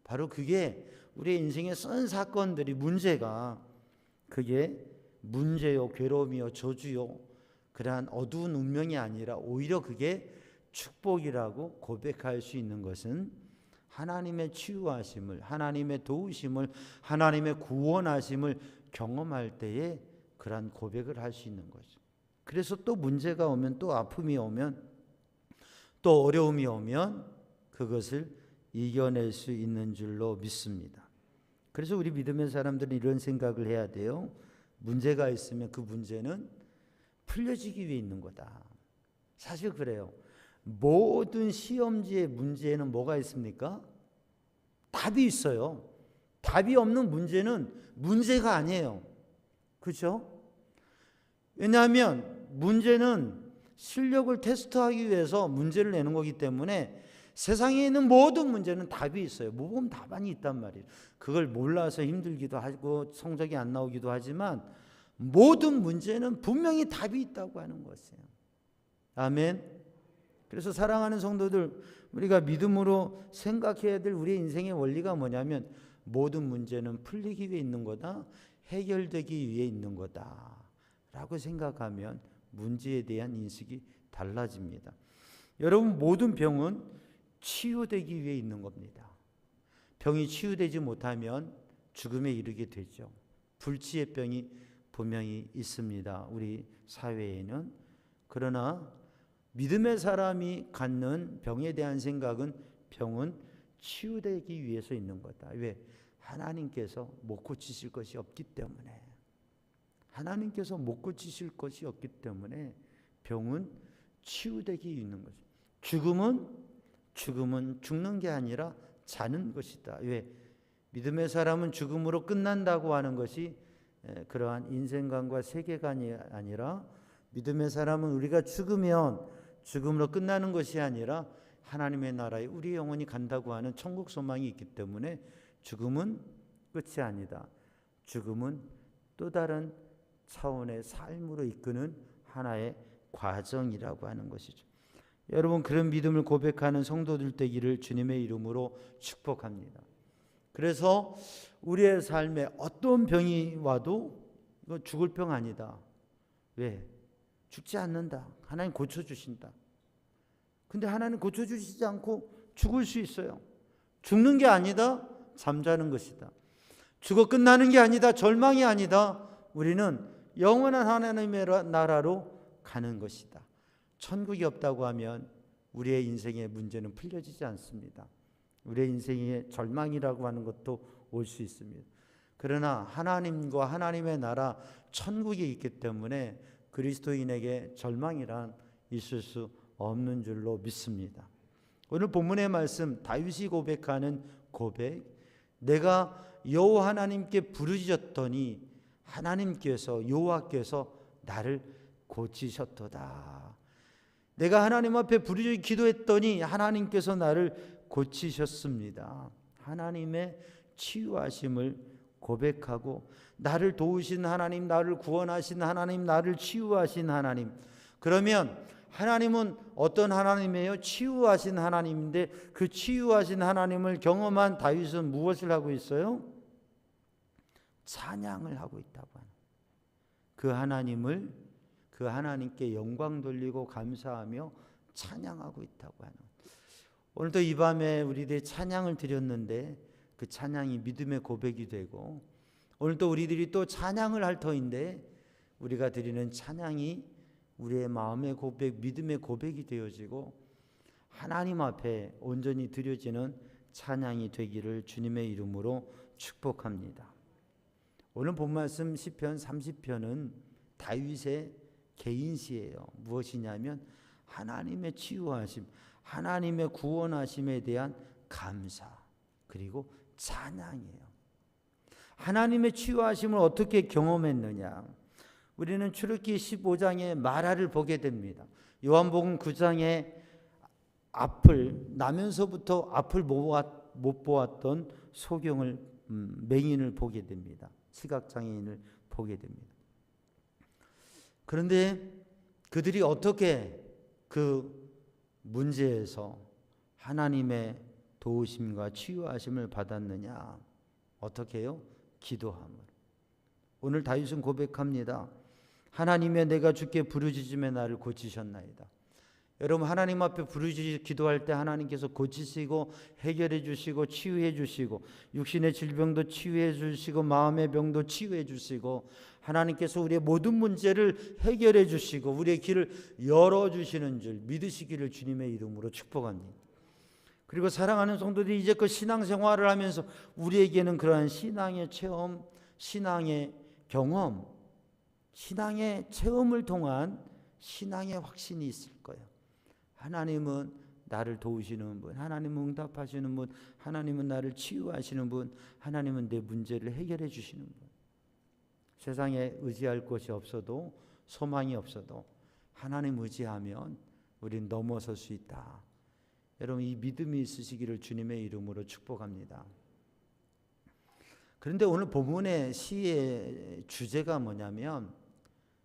바로 그게 우리의 인생의 쓴 사건들이, 문제가 그게 문제요, 괴로움이요, 저주요, 그러한 어두운 운명이 아니라 오히려 그게 축복이라고 고백할 수 있는 것은 하나님의 치유하심을, 하나님의 도우심을, 하나님의 구원하심을 경험할 때에 그러한 고백을 할 수 있는 거죠. 그래서 또 문제가 오면, 또 아픔이 오면, 또 어려움이 오면 그것을 이겨낼 수 있는 줄로 믿습니다. 그래서 우리 믿음의 사람들은 이런 생각을 해야 돼요. 문제가 있으면 그 문제는 풀려지기 위해 있는 거다. 사실 그래요. 모든 시험지의 문제에는 뭐가 있습니까? 답이 있어요. 답이 없는 문제는 문제가 아니에요. 그렇죠? 왜냐하면 문제는 실력을 테스트하기 위해서 문제를 내는 거기 때문에 세상에 있는 모든 문제는 답이 있어요. 모범 답안이 있단 말이에요. 그걸 몰라서 힘들기도 하고 성적이 안 나오기도 하지만 모든 문제는 분명히 답이 있다고 하는 것이에요. 아멘. 그래서 사랑하는 성도들, 우리가 믿음으로 생각해야 될 우리의 인생의 원리가 뭐냐면, 모든 문제는 풀리기 위해 있는 거다, 해결되기 위해 있는 거다 라고 생각하면 문제에 대한 인식이 달라집니다. 여러분, 모든 병은 치유되기 위해 있는 겁니다. 병이 치유되지 못하면 죽음에 이르게 되죠. 불치의 병이 분명히 있습니다, 우리 사회에는. 그러나 믿음의 사람이 갖는 병에 대한 생각은, 병은 치유되기 위해서 있는 거다. 왜? 하나님께서 못 고치실 것이 없기 때문에. 하나님께서 못 고치실 것이 없기 때문에 병은 치유되기 있는 거죠. 죽음은 죽는 게 아니라 자는 것이다. 왜? 믿음의 사람은 죽음으로 끝난다고 하는 것이 그러한 인생관과 세계관이 아니라, 믿음의 사람은 우리가 죽으면 죽음으로 끝나는 것이 아니라 하나님의 나라에 우리 영혼이 간다고 하는 천국 소망이 있기 때문에 죽음은 끝이 아니다. 죽음은 또 다른 차원의 삶으로 이끄는 하나의 과정이라고 하는 것이죠. 여러분, 그런 믿음을 고백하는 성도들 되기를 주님의 이름으로 축복합니다. 그래서 우리의 삶에 어떤 병이 와도 이거 죽을 병 아니다. 왜? 죽지 않는다. 하나님 고쳐주신다. 근데 하나님 고쳐주시지 않고 죽을 수 있어요. 죽는 게 아니다. 잠자는 것이다. 죽어 끝나는 게 아니다. 절망이 아니다. 우리는 영원한 하나님의 나라로 가는 것이다. 천국이 없다고 하면 우리의 인생의 문제는 풀려지지 않습니다. 우리의 인생의 절망이라고 하는 것도 올 수 있습니다. 그러나 하나님과 하나님의 나라 천국이 있기 때문에 그리스도인에게 절망이란 있을 수 없는 줄로 믿습니다. 오늘 본문의 말씀, 다윗이 고백하는 고백, 내가 여호와 하나님께 부르짖었더니 하나님께서, 여호와께서 나를 고치셨도다. 내가 하나님 앞에 부르짖어 기도했더니 하나님께서 나를 고치셨습니다. 하나님의 치유하심을 고백하고, 나를 도우신 하나님, 나를 구원하신 하나님, 나를 치유하신 하나님. 그러면 하나님은 어떤 하나님이에요? 치유하신 하나님인데, 그 치유하신 하나님을 경험한 다윗은 무엇을 하고 있어요? 찬양을 하고 있다고 하는, 그 하나님을, 그 하나님께 영광 돌리고 감사하며 찬양하고 있다고 하는. 오늘도 이 밤에 우리들이 찬양을 드렸는데 그 찬양이 믿음의 고백이 되고, 오늘도 우리들이 또 찬양을 할 터인데 우리가 드리는 찬양이 우리의 마음의 고백, 믿음의 고백이 되어지고 하나님 앞에 온전히 드려지는 찬양이 되기를 주님의 이름으로 축복합니다. 오늘 본 말씀 시편 30편은 다윗의 개인시예요. 무엇이냐면 하나님의 치유하심, 하나님의 구원하심에 대한 감사, 그리고 찬양이에요. 하나님의 치유하심을 어떻게 경험했느냐? 우리는 출애굽기 15장의 마라를 보게 됩니다. 요한복음 9장에 앞을 나면서부터 앞을 못 보았던 소경을 맹인을 보게 됩니다. 시각장애인을 보게 됩니다. 그런데 그들이 어떻게 그 문제에서 하나님의 도우심과 치유하심을 받았느냐? 어떻게 해요? 기도함으로. 오늘 다윗은 고백합니다. 하나님의 내가 주께 부르짖음에 나를 고치셨나이다. 여러분, 하나님 앞에 부르짖어 기도할 때 하나님께서 고치시고 해결해 주시고 치유해 주시고 육신의 질병도 치유해 주시고 마음의 병도 치유해 주시고 하나님께서 우리의 모든 문제를 해결해 주시고 우리의 길을 열어주시는 줄 믿으시기를 주님의 이름으로 축복합니다. 그리고 사랑하는 성도들이 이제껏 신앙생활을 하면서 우리에게는 그러한 신앙의 체험, 신앙의 경험, 신앙의 체험을 통한 신앙의 확신이 있을 거예요. 하나님은 나를 도우시는 분, 하나님은 응답하시는 분, 하나님은 나를 치유하시는 분, 하나님은 내 문제를 해결해 주시는 분. 세상에 의지할 것이 없어도, 소망이 없어도 하나님 의지하면 우리는 넘어설 수 있다. 여러분, 이 믿음이 있으시기를 주님의 이름으로 축복합니다. 그런데 오늘 본문의 시의 주제가 뭐냐면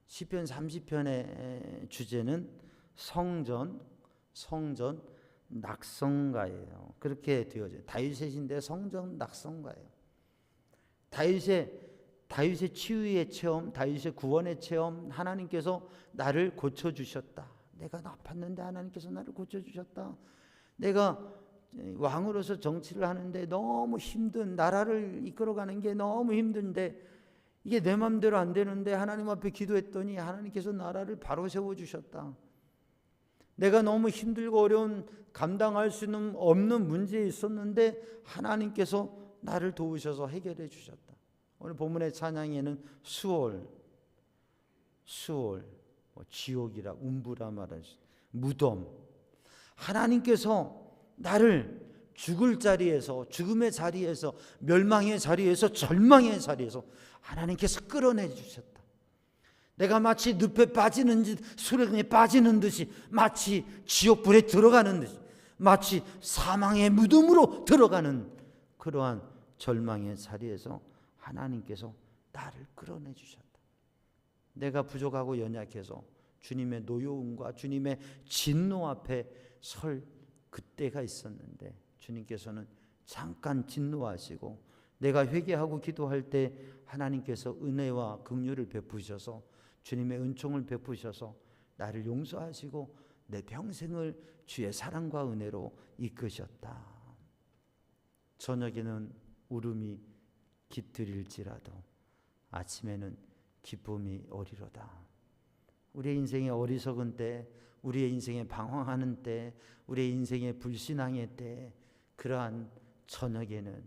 시편 30편의 주제는 성전 낙성가예요. 그렇게 되어져요. 다윗의 시인데 성전 낙성가예요. 다윗의 치유의 체험, 다윗의 구원의 체험, 하나님께서 나를 고쳐주셨다. 내가 아팠는데 하나님께서 나를 고쳐주셨다. 내가 왕으로서 정치를 하는데 너무 힘든, 나라를 이끌어가는 게 너무 힘든데 이게 내 마음대로 안 되는데 하나님 앞에 기도했더니 하나님께서 나라를 바로 세워주셨다. 내가 너무 힘들고 어려운 감당할 수 없는 문제에 있었는데 하나님께서 나를 도우셔서 해결해 주셨다. 오늘 본문의 찬양에는 수월, 지옥이라 음부라 말하시 무덤, 하나님께서 나를 죽을 자리에서, 죽음의 자리에서, 멸망의 자리에서, 절망의 자리에서 하나님께서 끌어내 주셨다. 내가 마치 늪에 빠지는 수렁에 빠지는 듯이, 마치 지옥불에 들어가는 듯이, 마치 사망의 무덤으로 들어가는 그러한 절망의 자리에서 하나님께서 나를 끌어내 주셨다. 내가 부족하고 연약해서 주님의 노여움과 주님의 진노 앞에 설 그때가 있었는데 주님께서는 잠깐 진노하시고 내가 회개하고 기도할 때 하나님께서 은혜와 긍휼을 베푸셔서 주님의 은총을 베푸셔서 나를 용서하시고 내 평생을 주의 사랑과 은혜로 이끄셨다. 저녁에는 울음이 깃들일지라도 아침에는 기쁨이 오리로다. 우리의 인생의 어리석은 때, 우리의 인생에 방황하는 때, 우리의 인생의 불신앙의 때, 그러한 저녁에는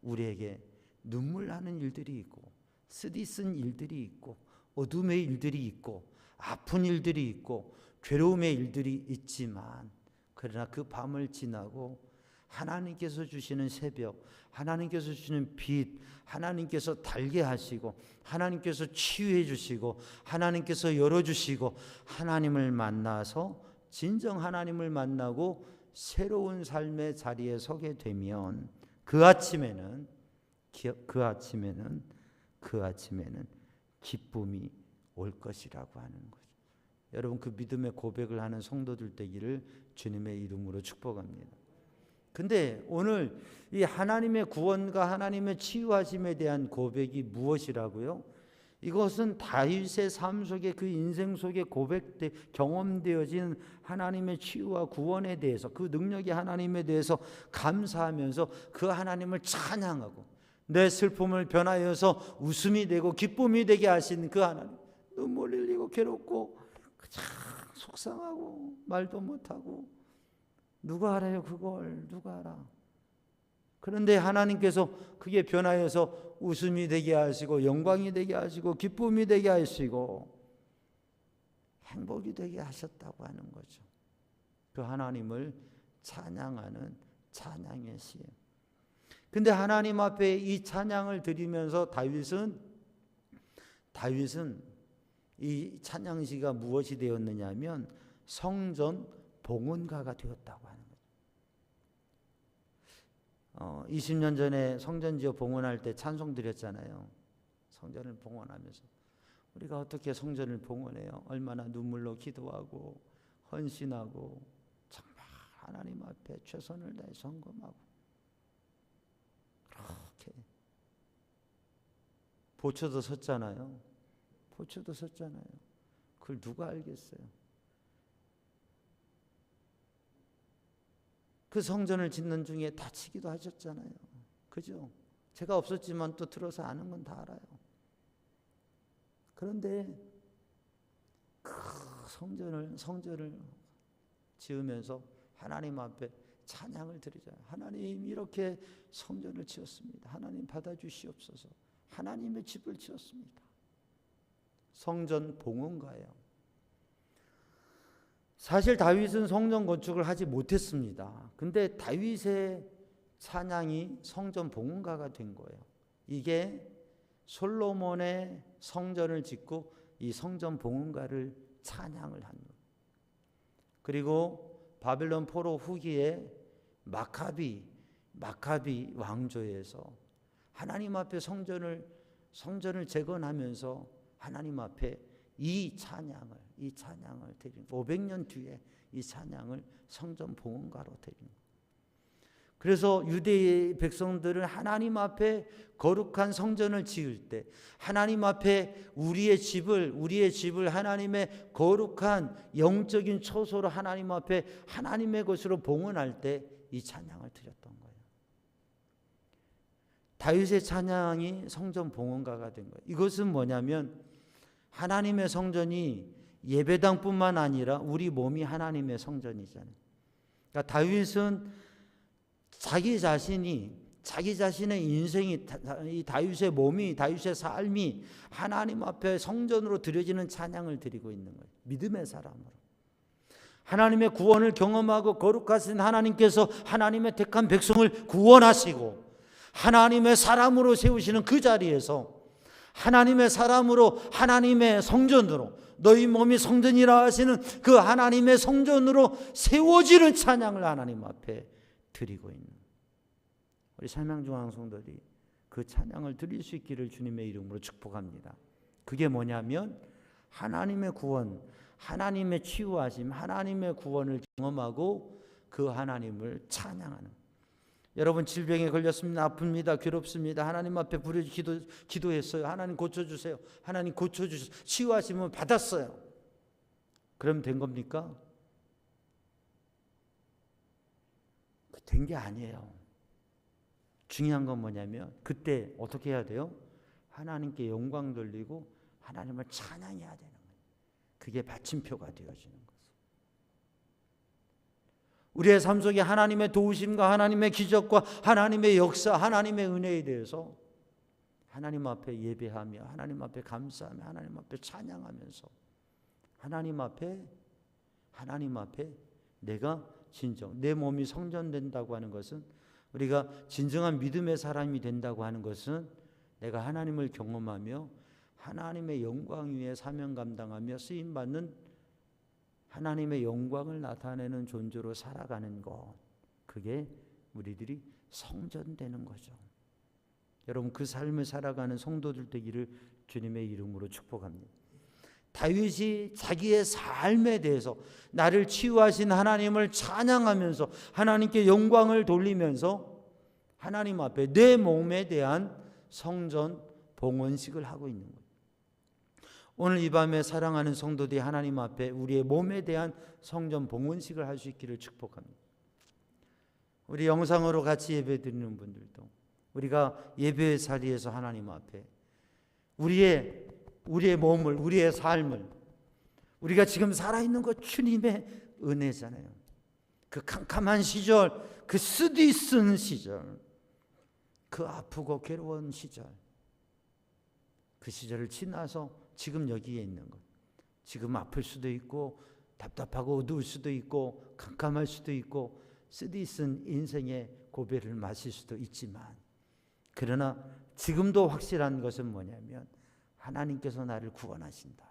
우리에게 눈물 나는 일들이 있고 쓰디쓴 일들이 있고 어둠의 일들이 있고 아픈 일들이 있고 괴로움의 일들이 있지만, 그러나 그 밤을 지나고 하나님께서 주시는 새벽, 하나님께서 주시는 빛, 하나님께서 달게 하시고 하나님께서 치유해 주시고 하나님께서 열어주시고 하나님을 만나서 진정 하나님을 만나고 새로운 삶의 자리에 서게 되면 그 아침에는 기쁨이 올 것이라고 하는 거죠. 여러분, 그 믿음의 고백을 하는 성도들 되기를 주님의 이름으로 축복합니다. 근데 오늘 이 하나님의 구원과 하나님의 치유하심에 대한 고백이 무엇이라고요? 이것은 다윗의 삶 속에, 그 인생 속에 경험되어진 하나님의 치유와 구원에 대해서, 그 능력의 하나님에 대해서 감사하면서 그 하나님을 찬양하고 내 슬픔을 변하여서 웃음이 되고 기쁨이 되게 하신 그 하나님, 눈물 흘리고 괴롭고 참 속상하고 말도 못하고 누가 알아요? 그걸 누가 알아? 그런데 하나님께서 그게 변하여서 웃음이 되게 하시고 영광이 되게 하시고 기쁨이 되게 하시고 행복이 되게 하셨다고 하는 거죠. 그 하나님을 찬양하는 찬양의 시. 근데 하나님 앞에 이 찬양을 드리면서 다윗은 이 찬양시가 무엇이 되었느냐 하면 성전 봉헌가가 되었다고 하는 거죠. 20년 전에 성전 지어 봉헌할 때 찬송 드렸잖아요. 성전을 봉헌하면서 우리가 어떻게 성전을 봉헌해요? 얼마나 눈물로 기도하고 헌신하고 정말 하나님 앞에 최선을 다해 섬김하고 그렇게 보초도 섰잖아요. 보초도 섰잖아요. 그걸 누가 알겠어요? 그 성전을 짓는 중에 다치기도 하셨잖아요. 그죠? 제가 없었지만 또 들어서 아는 건 다 알아요. 그런데 그 성전을 지으면서 하나님 앞에 찬양을 드리잖아요. 하나님 이렇게 성전을 지었습니다. 하나님 받아주시옵소서. 하나님의 집을 지었습니다. 성전 봉헌가예요. 사실 다윗은 성전 건축을 하지 못했습니다. 근데 다윗의 찬양이 성전 봉헌가가 된 거예요. 이게 솔로몬의 성전을 짓고 이 성전 봉헌가를 찬양을 한 거예요. 그리고 바벨론 포로 후기에 마카비 왕조에서 하나님 앞에 성전을 재건하면서 하나님 앞에 이 찬양을 드린 500년 뒤에 이 찬양을 성전 봉헌가로 드린 거예요. 그래서 유대의 백성들은 하나님 앞에 거룩한 성전을 지을 때 하나님 앞에 우리의 집을 하나님의 거룩한 영적인 처소로 하나님 앞에 하나님의 것으로 봉헌할 때 이 찬양을 드렸던 거예요. 다윗의 찬양이 성전 봉헌가가 된 거예요. 이것은 뭐냐면 하나님의 성전이 예배당뿐만 아니라 우리 몸이 하나님의 성전이잖아요. 그러니까 다윗은 자기 자신의 인생이, 이 다윗의 몸이, 다윗의 삶이 하나님 앞에 성전으로 드려지는 찬양을 드리고 있는 거예요. 믿음의 사람으로. 하나님의 구원을 경험하고 거룩하신 하나님께서 하나님의 택한 백성을 구원하시고 하나님의 사람으로 세우시는 그 자리에서 하나님의 사람으로 하나님의 성전으로 너희 몸이 성전이라 하시는 그 하나님의 성전으로 세워지는 찬양을 하나님 앞에 드리고 있는 우리 살명중앙 성도들이 그 찬양을 드릴 수 있기를 주님의 이름으로 축복합니다. 그게 뭐냐면 하나님의 구원, 하나님의 치유하심, 하나님의 구원을 경험하고 그 하나님을 찬양하는. 여러분 질병에 걸렸습니다. 아픕니다. 괴롭습니다. 하나님 앞에 부르 기도했어요. 하나님 고쳐주세요. 하나님 고쳐주세요. 치유하심을 받았어요. 그럼 된 겁니까? 된 게 아니에요. 중요한 건 뭐냐면 그때 어떻게 해야 돼요? 하나님께 영광 돌리고 하나님을 찬양해야 되는 거예요. 그게 받침표가 되어지는 거예요. 우리의 삶 속에 하나님의 도우심과 하나님의 기적과 하나님의 역사, 하나님의 은혜에 대해서 하나님 앞에 예배하며 하나님 앞에 감사하며 하나님 앞에 찬양하면서 하나님 앞에 내가 진정 내 몸이 성전된다고 하는 것은 우리가 진정한 믿음의 사람이 된다고 하는 것은 내가 하나님을 경험하며 하나님의 영광 위에 사명 감당하며 쓰임받는 하나님의 영광을 나타내는 존재로 살아가는 것, 그게 우리들이 성전되는 거죠. 여러분 그 삶을 살아가는 성도들 되기를 주님의 이름으로 축복합니다. 다윗이 자기의 삶에 대해서 나를 치유하신 하나님을 찬양하면서 하나님께 영광을 돌리면서 하나님 앞에 내 몸에 대한 성전 봉헌식을 하고 있는 거예요. 오늘 이 밤에 사랑하는 성도들이 하나님 앞에 우리의 몸에 대한 성전 봉헌식을 할 수 있기를 축복합니다. 우리 영상으로 같이 예배드리는 분들도 우리가 예배의 자리에서 하나님 앞에 우리의 몸을, 우리의 삶을, 우리가 지금 살아있는 것 주님의 은혜잖아요. 그 캄캄한 시절, 그 쓰디쓴 시절, 그 아프고 괴로운 시절, 그 시절을 지나서 지금 여기에 있는 것, 지금 아플 수도 있고 답답하고 어두울 수도 있고 캄캄할 수도 있고 쓰디쓴 인생의 고배를 마실 수도 있지만, 그러나 지금도 확실한 것은 뭐냐면 하나님께서 나를 구원하신다.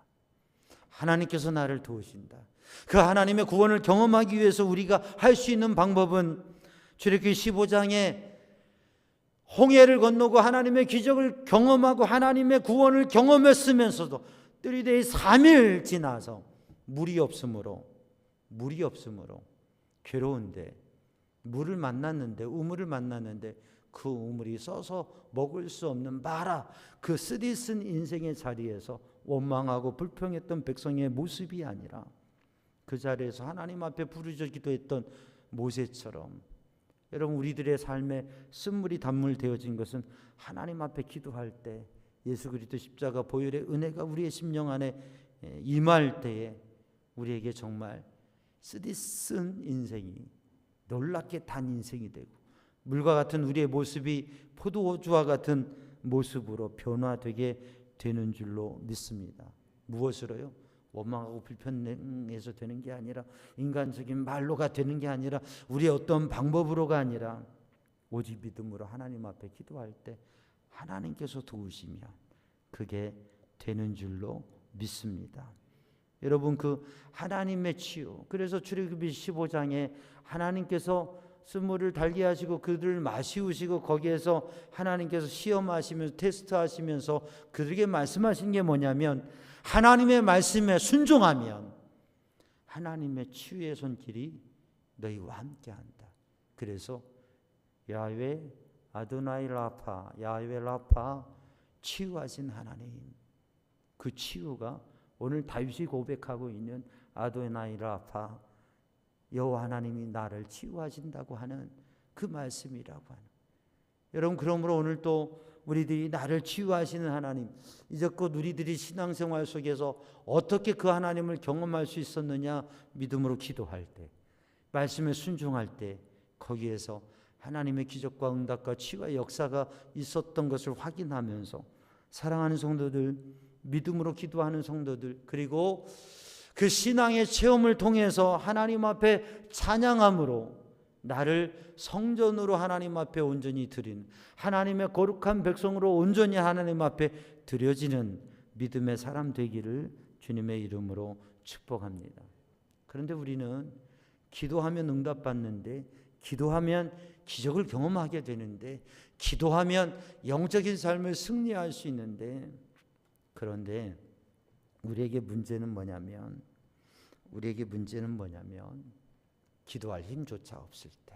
하나님께서 나를 도우신다. 그 하나님의 구원을 경험하기 위해서 우리가 할 수 있는 방법은 출애굽기 15장에 홍해를 건너고 하나님의 기적을 경험하고 하나님의 구원을 경험했으면서도 뜰이데이 3일 지나서 물이 없으므로 괴로운데 물을 만났는데, 우물을 만났는데 그 우물이 써서 먹을 수 없는 마라, 그 쓰디쓴 인생의 자리에서 원망하고 불평했던 백성의 모습이 아니라 그 자리에서 하나님 앞에 부르짖어 기도했던 모세처럼, 여러분 우리들의 삶에 쓴물이 단물 되어진 것은 하나님 앞에 기도할 때 예수 그리스도 십자가 보혈의 은혜가 우리의 심령 안에 임할 때에 우리에게 정말 쓰디쓴 인생이 놀랍게 단 인생이 되고, 물과 같은 우리의 모습이 포도주와 같은 모습으로 변화되게 되는 줄로 믿습니다. 무엇으로요? 원망하고 불편해서 되는 게 아니라, 인간적인 말로가 되는 게 아니라, 우리의 어떤 방법으로가 아니라 오직 믿음으로 하나님 앞에 기도할 때 하나님께서 도우시면 그게 되는 줄로 믿습니다. 여러분, 그 하나님의 치유, 그래서 출애굽기 15장에 하나님께서 쓴물을 달게 하시고 그들을 마시우시고 거기에서 하나님께서 시험하시면서 테스트하시면서 그들에게 말씀하신 게 뭐냐면, 하나님의 말씀에 순종하면 하나님의 치유의 손길이 너희와 함께한다. 그래서 야훼 아도나이 라파, 야훼 라파, 치유하신 하나님, 그 치유가 오늘 다윗이 고백하고 있는 아도나이 라파, 여호와 하나님이 나를 치유하신다고 하는 그 말씀이라고 하는. 여러분, 그러므로 오늘 또 우리들이 나를 치유하시는 하나님, 이제껏 우리들이 신앙생활 속에서 어떻게 그 하나님을 경험할 수 있었느냐, 믿음으로 기도할 때, 말씀에 순종할 때 거기에서 하나님의 기적과 응답과 치유와 역사가 있었던 것을 확인하면서 사랑하는 성도들, 믿음으로 기도하는 성도들, 그리고 그 신앙의 체험을 통해서 하나님 앞에 찬양함으로 나를 성전으로 하나님 앞에 온전히 드리는, 하나님의 거룩한 백성으로 온전히 하나님 앞에 드려지는 믿음의 사람 되기를 주님의 이름으로 축복합니다. 그런데 우리는 기도하면 응답받는데, 기도하면 기적을 경험하게 되는데, 기도하면 영적인 삶을 승리할 수 있는데, 그런데 우리에게 문제는 뭐냐면 기도할 힘조차 없을 때.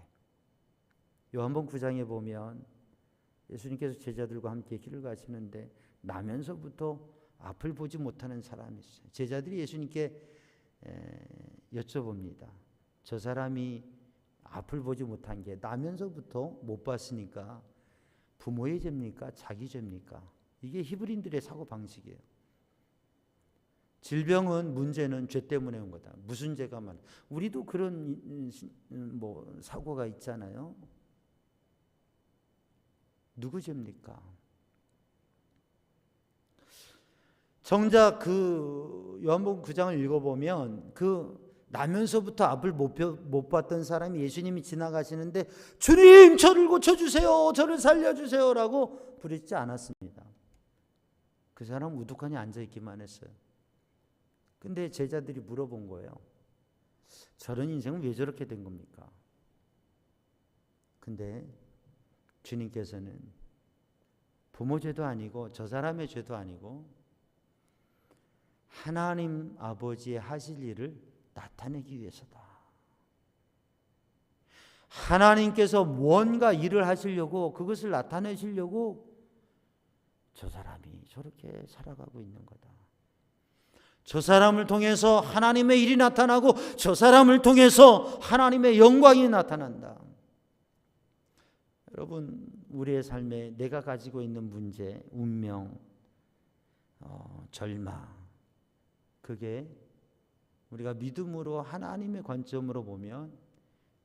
요한복음 9장에 보면 예수님께서 제자들과 함께 길을 가시는데 나면서부터 앞을 보지 못하는 사람이 있어요. 제자들이 예수님께 여쭤봅니다. 저 사람이 앞을 보지 못한 게 나면서부터 못 봤으니까 부모의 죄입니까? 자기 죄입니까? 이게 히브리인들의 사고 방식이에요. 질병은, 문제는 죄 때문에 온 거다. 무슨 죄가 많아. 우리도 그런 사고가 있잖아요. 누구 죄입니까? 정작 그 요한복음 9장을 읽어보면 그 나면서부터 앞을 못 봤던 사람이 예수님이 지나가시는데 주님, 저를 고쳐주세요, 저를 살려주세요라고 부르지 않았습니다. 그 사람 우두커니 앉아있기만 했어요. 근데 제자들이 물어본 거예요. 저런 인생은 왜 저렇게 된 겁니까? 근데 주님께서는 부모 죄도 아니고 저 사람의 죄도 아니고 하나님 아버지의 하실 일을 나타내기 위해서다. 하나님께서 뭔가 일을 하시려고, 그것을 나타내시려고 저 사람이 저렇게 살아가고 있는 거다. 저 사람을 통해서 하나님의 일이 나타나고 저 사람을 통해서 하나님의 영광이 나타난다. 여러분, 우리의 삶에 내가 가지고 있는 문제, 운명, 절망, 그게 우리가 믿음으로 하나님의 관점으로 보면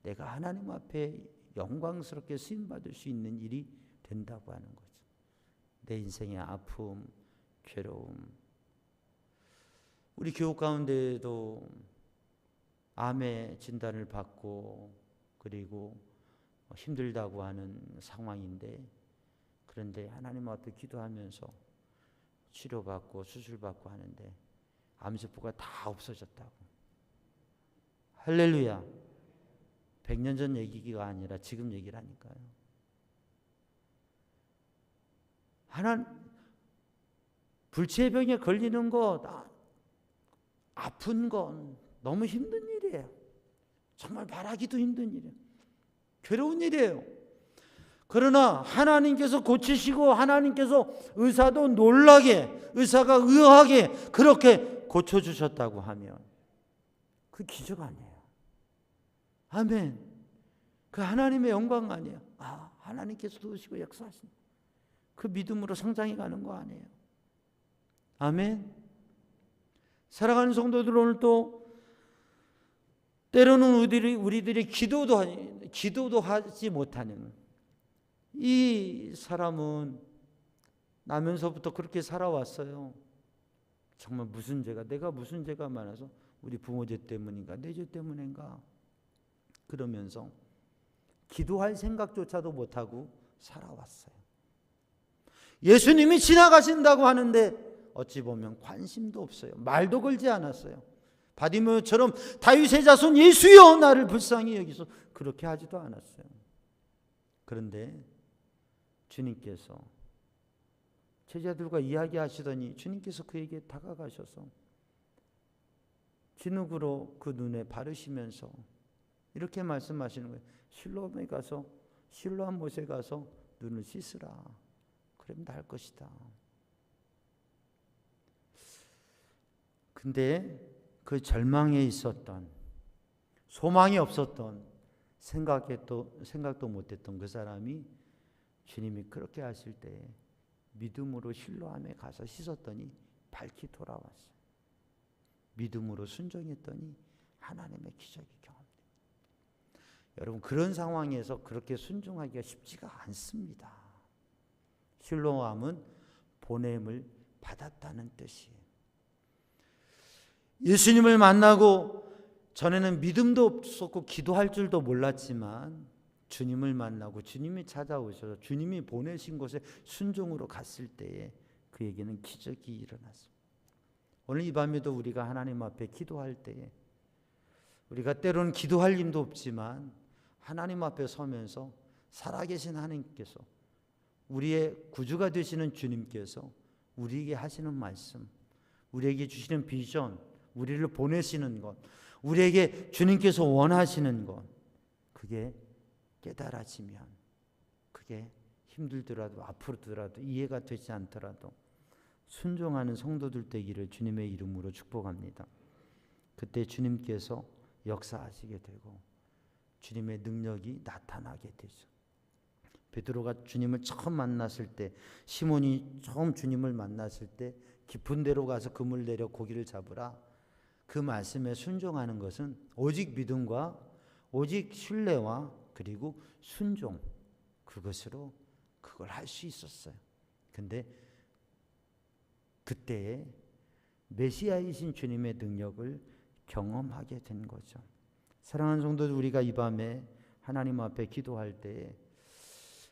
내가 하나님 앞에 영광스럽게 쓰임받을 수 있는 일이 된다고 하는 거죠. 내 인생의 아픔, 괴로움, 우리 교육 가운데에도 암의 진단을 받고 그리고 힘들다고 하는 상황인데, 그런데 하나님 앞에 기도하면서 치료받고 수술받고 하는데 암세포가 다 없어졌다고. 할렐루야. 100년 전 얘기가 아니라 지금 얘기라니까요. 불치의 병에 걸리는 것, 아픈 건 너무 힘든 일이에요. 정말 바라기도 힘든 일이에요. 괴로운 일이에요. 그러나 하나님께서 고치시고 하나님께서 의사도 놀라게, 의사가 의하게 그렇게 고쳐주셨다고 하면 그 기적 아니에요. 아멘. 그 하나님의 영광 아니에요. 하나님께서 도우시고 역사하신 그 믿음으로 성장해 가는 거 아니에요. 아멘. 사랑하는 성도들, 오늘 또 때로는 우리들이 기도도 하지 못하는 이 사람은 나면서부터 그렇게 살아왔어요. 정말 내가 무슨 죄가 많아서 우리 부모 죄 때문인가 내 죄 때문인가 그러면서 기도할 생각조차도 못하고 살아왔어요. 예수님이 지나가신다고 하는데 어찌 보면 관심도 없어요. 말도 걸지 않았어요. 바디메오처럼 다윗의 자손 예수여 나를 불쌍히 여기소 그렇게 하지도 않았어요. 그런데 주님께서 제자들과 이야기하시더니 주님께서 그에게 다가가셔서 진흙으로 그 눈에 바르시면서 이렇게 말씀하시는 거예요. 실로암 못에 가서 눈을 씻으라. 그러면 나을 것이다. 근데 그 절망에 있었던, 소망이 없었던, 생각도 못했던 그 사람이 주님이 그렇게 하실 때 믿음으로 실로암에 가서 씻었더니 밝히 돌아왔어요. 믿음으로 순종했더니 하나님의 기적이 경험돼요. 여러분, 그런 상황에서 그렇게 순종하기가 쉽지가 않습니다. 실로암은 보냄을 받았다는 뜻이에요. 예수님을 만나고 전에는 믿음도 없었고 기도할 줄도 몰랐지만 주님을 만나고 주님이 찾아오셔서 주님이 보내신 곳에 순종으로 갔을 때에 그에게는 기적이 일어났습니다. 오늘 이 밤에도 우리가 하나님 앞에 기도할 때에 우리가 때로는 기도할 힘도 없지만 하나님 앞에 서면서 살아계신 하나님께서, 우리의 구주가 되시는 주님께서 우리에게 하시는 말씀, 우리에게 주시는 비전, 우리를 보내시는 것, 우리에게 주님께서 원하시는 것, 그게 깨달아지면, 그게 힘들더라도 아프더라도 이해가 되지 않더라도 순종하는 성도들 되기를 주님의 이름으로 축복합니다. 그때 주님께서 역사하시게 되고 주님의 능력이 나타나게 되죠. 베드로가 주님을 처음 만났을 때, 시몬이 처음 주님을 만났을 때 깊은 데로 가서 그물 내려 고기를 잡으라, 그 말씀에 순종하는 것은 오직 믿음과 오직 신뢰와 그리고 순종, 그것으로 그걸 할 수 있었어요. 근데 그때에 메시아이신 주님의 능력을 경험하게 된 거죠. 사랑하는 성도들, 우리가 이 밤에 하나님 앞에 기도할 때에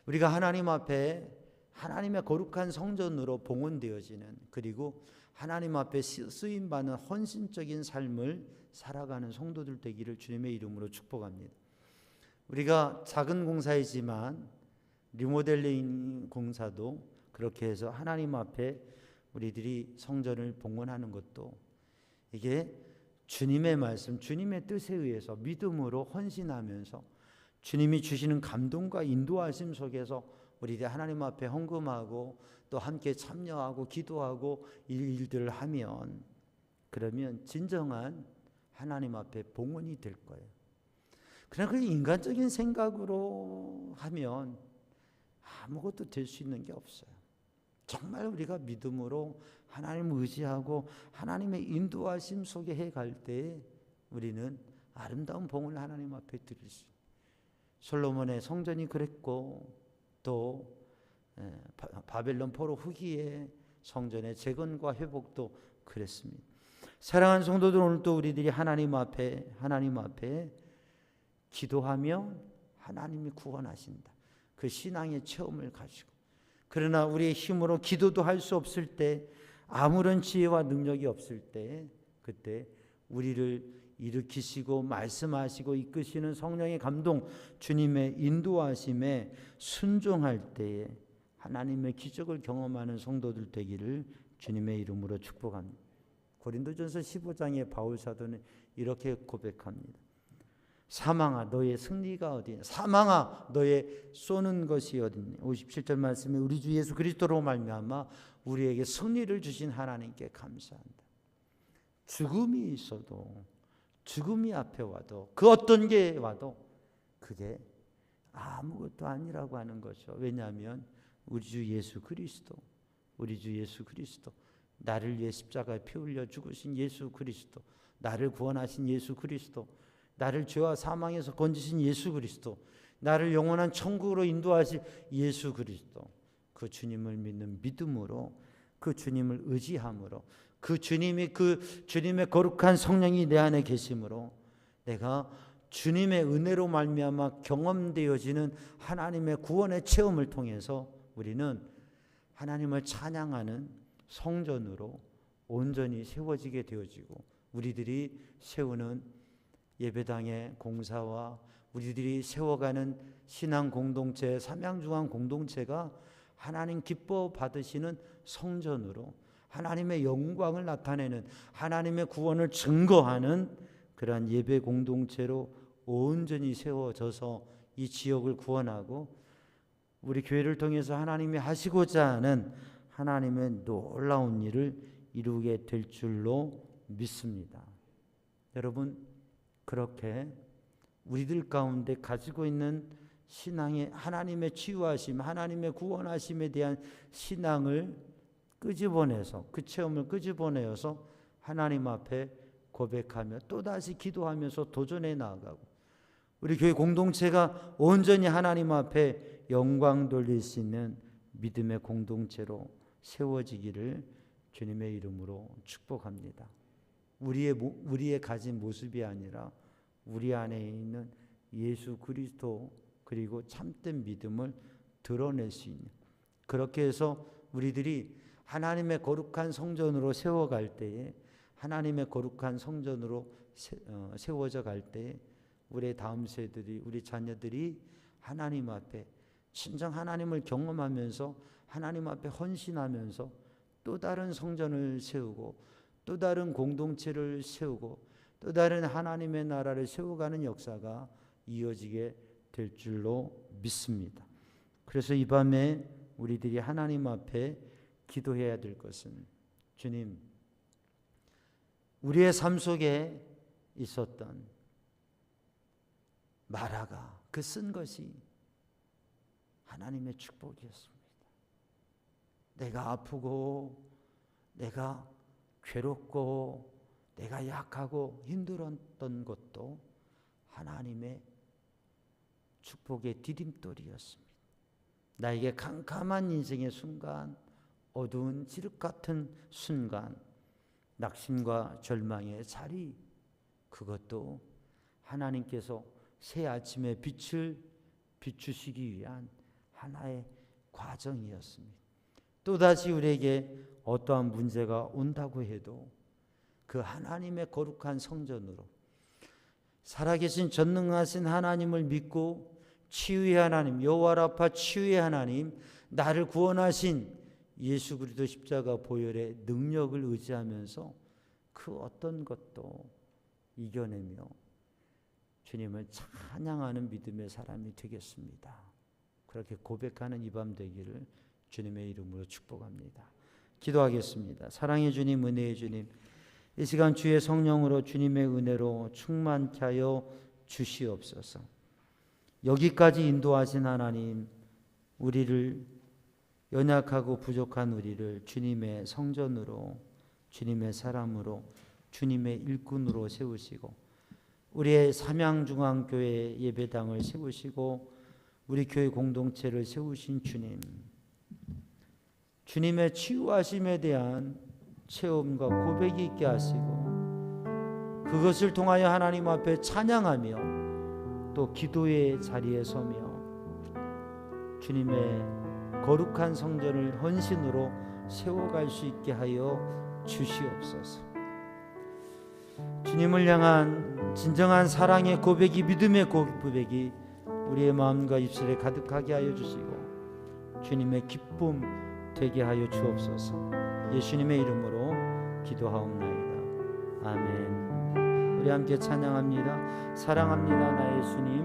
우리가 하나님 앞에 하나님의 거룩한 성전으로 봉헌되어지는, 그리고 하나님 앞에 쓰임받는 헌신적인 삶을 살아가는 성도들 되기를 주님의 이름으로 축복합니다. 우리가 작은 공사이지만 리모델링 공사도 그렇게 해서 하나님 앞에 우리들이 성전을 봉헌하는 것도 이게 주님의 말씀, 주님의 뜻에 의해서 믿음으로 헌신하면서 주님이 주시는 감동과 인도하심 속에서 우리들이 하나님 앞에 헌금하고 또 함께 참여하고 기도하고 일들을 하면, 그러면 진정한 하나님 앞에 봉헌이 될 거예요. 그냥 그 인간적인 생각으로 하면 아무것도 될 수 있는 게 없어요. 정말 우리가 믿음으로 하나님을 의지하고 하나님의 인도하심 속에 해갈 때 우리는 아름다운 봉을 하나님 앞에 드릴 수 있어요. 솔로몬의 성전이 그랬고 또 바벨론 포로 후기에 성전의 재건과 회복도 그랬습니다. 사랑하는 성도들, 오늘 또 우리들이 하나님 앞에 기도하면 하나님이 구원하신다. 그 신앙의 체험을 가지고. 그러나 우리의 힘으로 기도도 할 수 없을 때, 아무런 지혜와 능력이 없을 때, 그때 우리를 일으키시고 말씀하시고 이끄시는 성령의 감동, 주님의 인도하심에 순종할 때에 하나님의 기적을 경험하는 성도들 되기를 주님의 이름으로 축복합니다. 고린도전서 15장의 바울 사도는 이렇게 고백합니다. 사망아 너의 승리가 어디냐, 사망아 너의 쏘는 것이 어디냐. 57절 말씀에 우리 주 예수 그리스도로 말미암아 우리에게 승리를 주신 하나님께 감사한다. 죽음이 있어도, 죽음이 앞에 와도, 그 어떤 게 와도 그게 아무것도 아니라고 하는 거죠. 왜냐하면 우리 주 예수 그리스도, 나를 위해 십자가에 피 흘려 죽으신 예수 그리스도, 나를 구원하신 예수 그리스도, 나를 죄와 사망에서 건지신 예수 그리스도, 나를 영원한 천국으로 인도하실 예수 그리스도, 그 주님을 믿는 믿음으로, 그 주님을 의지함으로, 그 주님의 거룩한 성령이 내 안에 계심으로 내가 주님의 은혜로 말미암아 경험되어지는 하나님의 구원의 체험을 통해서 우리는 하나님을 찬양하는 성전으로 온전히 세워지게 되어지고, 우리들이 세우는 예배당의 공사와 우리들이 세워가는 신앙 공동체, 삼양중앙 공동체가 하나님 기뻐 받으시는 성전으로 하나님의 영광을 나타내는, 하나님의 구원을 증거하는 그러한 예배 공동체로 온전히 세워져서 이 지역을 구원하고 우리 교회를 통해서 하나님이 하시고자 하는 하나님의 놀라운 일을 이루게 될 줄로 믿습니다. 여러분, 그렇게 우리들 가운데 가지고 있는 신앙의 하나님의 치유하심, 하나님의 구원하심에 대한 신앙을 끄집어내서, 그 체험을 끄집어내어서 하나님 앞에 고백하며 또다시 기도하면서 도전해 나아가고, 우리 교회 공동체가 온전히 하나님 앞에 영광 돌릴 수 있는 믿음의 공동체로 세워지기를 주님의 이름으로 축복합니다. 우리의 가진 모습이 아니라 우리 안에 있는 예수 그리스도, 그리고 참된 믿음을 드러낼 수 있는, 그렇게 해서 우리들이 하나님의 거룩한 성전으로 세워갈 때에, 하나님의 거룩한 성전으로 세워져 갈 때에 우리의 다음 세들이, 우리 자녀들이 하나님 앞에 진정 하나님을 경험하면서 하나님 앞에 헌신하면서 또 다른 성전을 세우고 또 다른 공동체를 세우고 또 다른 하나님의 나라를 세워가는 역사가 이어지게 될 줄로 믿습니다. 그래서 이 밤에 우리들이 하나님 앞에 기도해야 될 것은, 주님, 우리의 삶 속에 있었던 마라가 그 쓴 것이 하나님의 축복이었습니다. 내가 아프고 내가 괴롭고 내가 약하고 힘들었던 것도 하나님의 축복의 디딤돌이었습니다. 나에게 캄캄한 인생의 순간, 어두운 칠흑 같은 순간, 낙심과 절망의 자리, 그것도 하나님께서 새 아침의 빛을 비추시기 위한 하나의 과정이었습니다. 또다시 우리에게 어떠한 문제가 온다고 해도 그 하나님의 거룩한 성전으로, 살아계신 전능하신 하나님을 믿고 치유의 하나님, 여호와 라파 치유의 하나님, 나를 구원하신 예수 그리스도 십자가 보혈의 능력을 의지하면서 그 어떤 것도 이겨내며 주님을 찬양하는 믿음의 사람이 되겠습니다. 그렇게 고백하는 이 밤 되기를 주님의 이름으로 축복합니다. 기도하겠습니다. 사랑의 주님, 은혜의 주님, 이 시간 주의 성령으로 주님의 은혜로 충만케 하여 주시옵소서. 여기까지 인도하신 하나님, 우리를, 연약하고 부족한 우리를 주님의 성전으로, 주님의 사람으로, 주님의 일꾼으로 세우시고, 우리의 삼양중앙교회 예배당을 세우시고 우리 교회 공동체를 세우신 주님, 주님의 치유하심에 대한 체험과 고백이 있게 하시고 그것을 통하여 하나님 앞에 찬양하며 또 기도의 자리에 서며 주님의 거룩한 성전을 헌신으로 세워갈 수 있게 하여 주시옵소서. 주님을 향한 진정한 사랑의 고백이, 믿음의 고백이 우리의 마음과 입술에 가득하게 하여 주시고 주님의 기쁨 되게 하여 주옵소서. 예수님의 이름으로 기도하옵나이다. 아멘. 우리 함께 찬양합니다. 사랑합니다 나의 주님.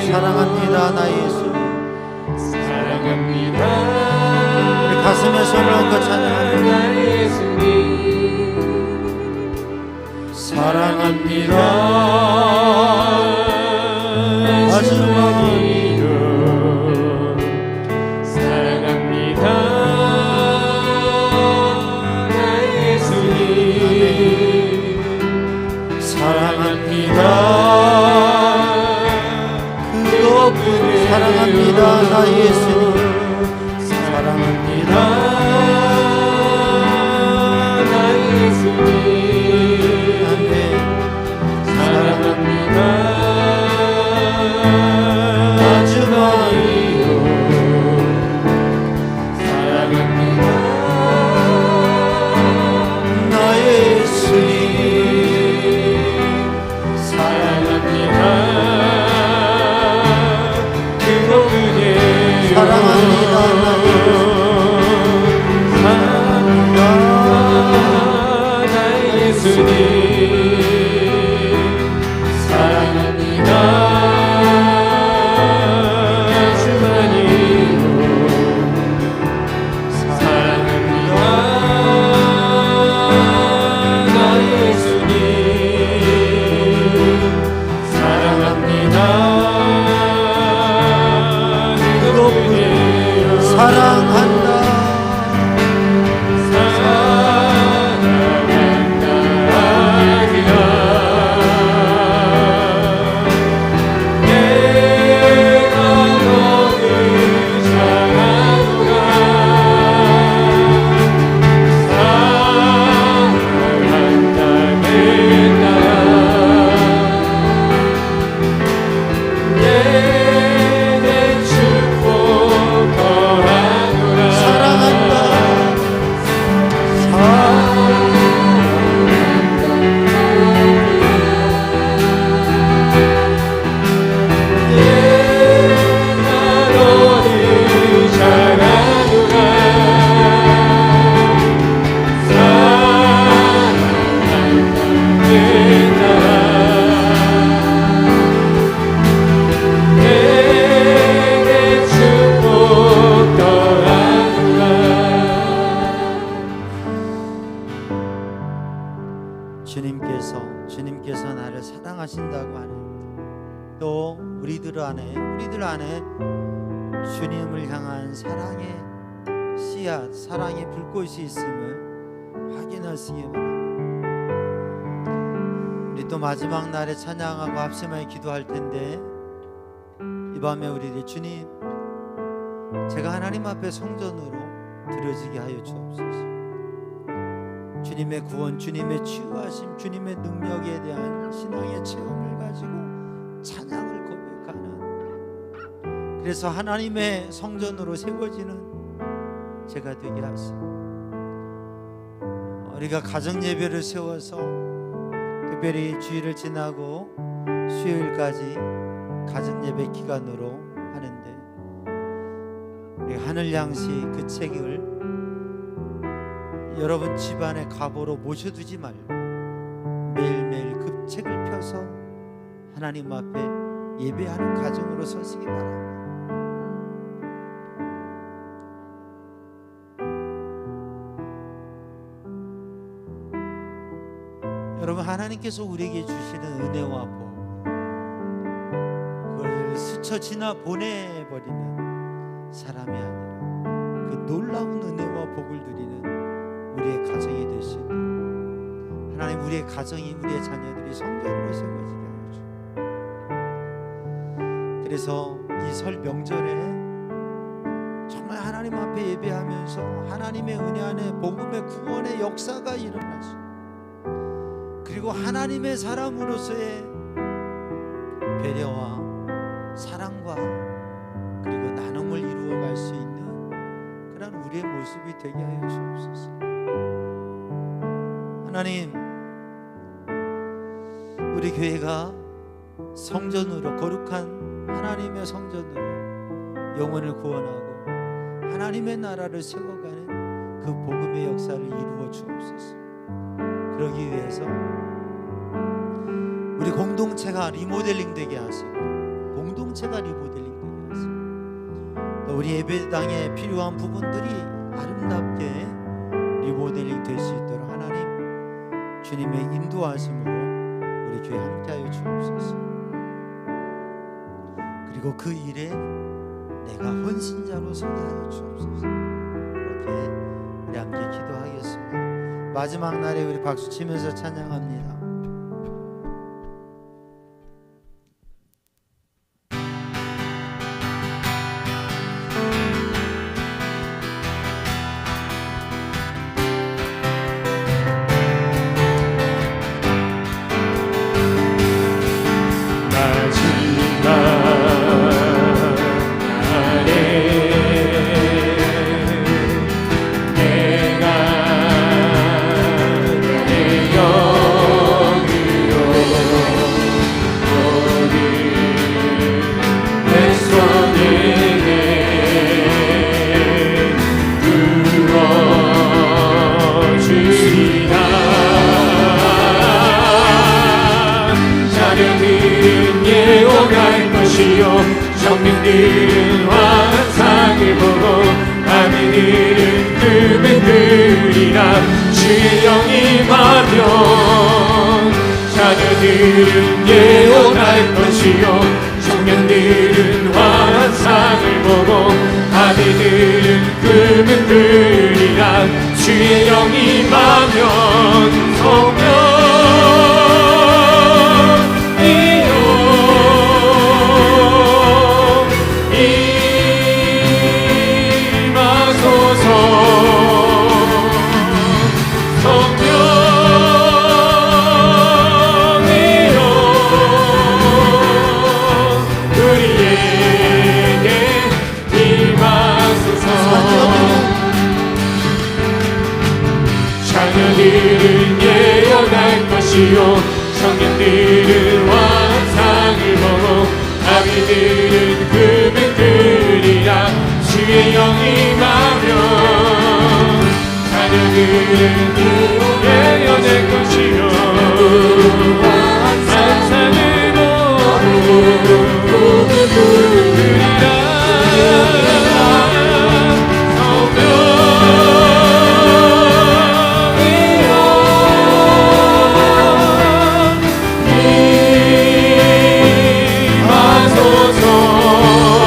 사랑합니다 나의 예수. 사랑합니다. 우리 가슴에 손을 얹고 찬양합니다. 사랑합니다. 마지막 사랑합니다 나의 예수님. 사랑합니다. 사랑합니다 나의 예수님. 사랑합니다 나의 예수님. 아멘. 사랑합니다 마지막이요. 사랑합니다 나의 예수님. 사랑합니다 사랑합니다 나의 예수님. 사랑합니다 주만이요. 사랑합니다 나의 예수님. 사랑합니다 사랑한다. 주님께서 나를 사랑하신다고 하는, 또 우리들 안에 주님을 향한 사랑의 씨앗, 사랑의 불꽃이 있음을 확인하시기 바랍니다. 우리 또 마지막 날에 찬양하고 합심하여 기도할 텐데, 이 밤에 우리들이 주님, 제가 하나님 앞에 성전으로 드려지게 하여 주옵소서. 주님의 구원, 주님의 치유하심, 주님의 능력에 대한 신앙의 체험을 가지고 찬양을 고백하는, 그래서 하나님의 성전으로 세워지는 제가 되게 하시고, 우리가 가정 예배를 세워서 특별히 주일을 지나고 수요일까지 가정 예배 기간으로 하는데, 우리 하늘 양식 그 책을 여러분 집안의 가보로 모셔두지 말고 매일매일 그 책을 펴서 하나님 앞에 예배하는 가정으로 서시기 바랍니다. 하나님께서 우리에게 주시는 은혜와 복, 그걸 스쳐 지나 보내버리는 사람이 아니라 그 놀라운 은혜와 복을 누리는 우리의 가정이 될 수 있는, 하나님 우리의 가정이, 우리의 자녀들이 성전으로 세워지게 하여 주옵소서. 그래서 이 설 명절에 정말 하나님 앞에 예배하면서 하나님의 은혜 안에 복음의 구원의 역사가 일어나시, 그리고 하나님의 사람으로서의 배려와 사랑과 그리고 나눔을 이루어갈 수 있는 그런 우리의 모습이 되게 하여 주옵소서. 하나님, 우리 교회가 성전으로, 거룩한 하나님의 성전으로 영혼을 구원하고 하나님의 나라를 세워가는 그 복음의 역사를 이루어 주옵소서. 그러기 위해서 우리 공동체가 리모델링 되게 하시고, 공동체가 리모델링 되게 하시고, 또 우리 예배당에 필요한 부분들이 아름답게 리모델링 될 수 있도록 하나님 주님의 인도하심으로 우리 교회 함께하여 주옵소서. 그리고 그 일에 내가 헌신자로 서게 하여 주옵소서. 그렇게 우리 함께 기도하겠습니다. 마지막 날에 우리 박수 치면서 찬양합니다. 성령들은 환상을 보고 아멘들은 꿈을 그리라. 주의 영이 임하면 자녀들은 예언할 것이요 청년들은 환상을 보고 아멘들은 꿈을 그리라. 주의 영이 임하면 자녀들은 예언할 것이요 청년들은 환상을 보고 아비들은 꿈을 그리라. 주의 영이 임하면 자녀들은 예언할 것이요 환상을 보고 꿈을 그리라. 성령이여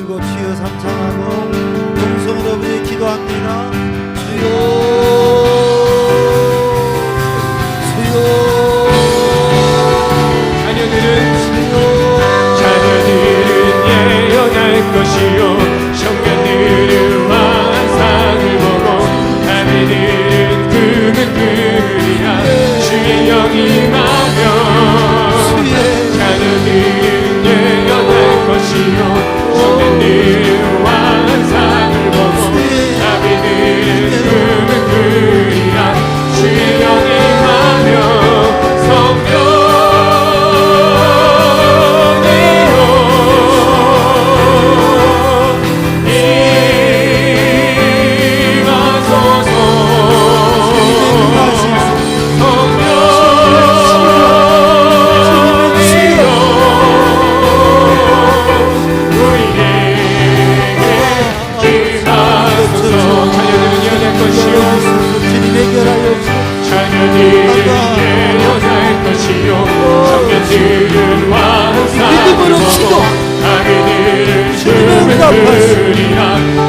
들고 주여 삼창하고 동성으로 우리 기도합니다. 주여 주여 자녀들은 예언할 것이요 청년들은 환상을 보고 아비들은 꿈을 꾸리라 주의 영이 임하면 자녀들은 예언할 것이요 청년들은 환상을 보고 아비들은 꿈을 꾸리라 주의 영이 임하면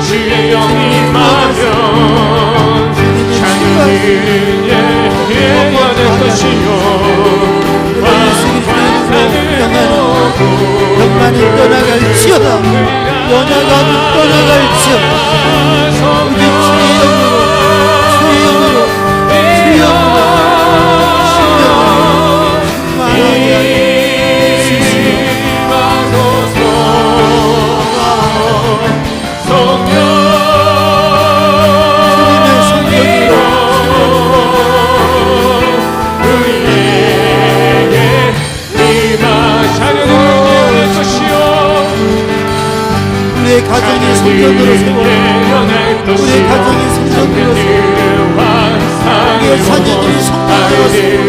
주의 영이 임하면 자녀들은 예언할 것이요 병만은 떠나갈지어다 연약함은 떠나갈지어다 우리 주의 영으로 주의 영으로 우리의 가정이 성전으로 세워 우리의 가정이 성전으로 세워 우리의 자녀들이 성전으로 세워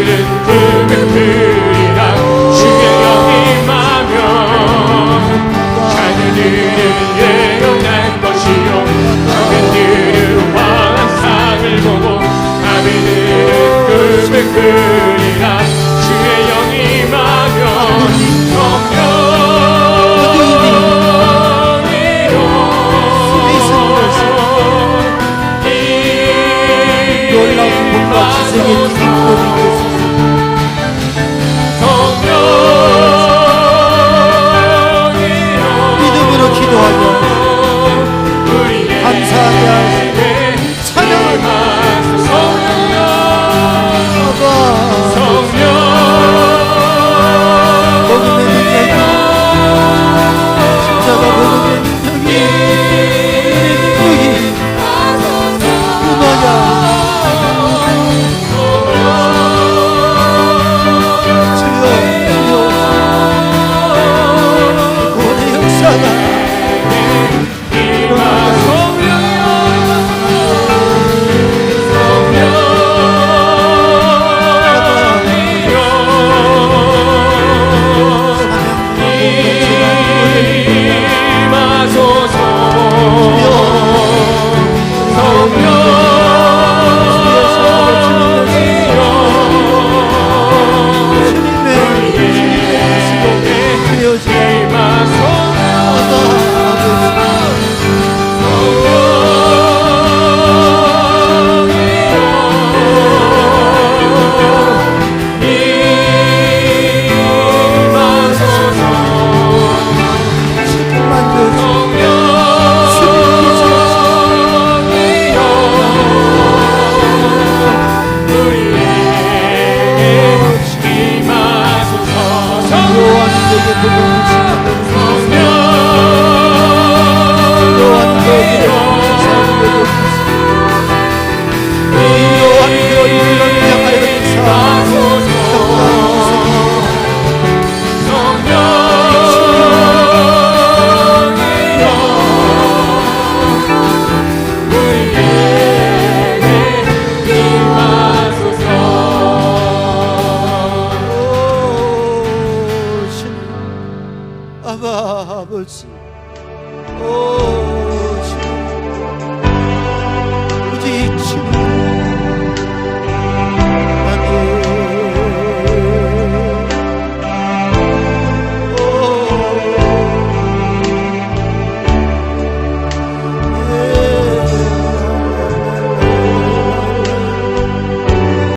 주의 영이 임하면 자녀들은 예언할 것이요 청년들은 환상을 보고 아비들은 꿈을 꾸리라 주의 영이 임하면 놀라운 복과 지성의 기쁨이 믿음으로 기도하며 감사하게 하시고 찬양하며 복음의 능력이 십자가 복음의 능력이 그마냐 아버지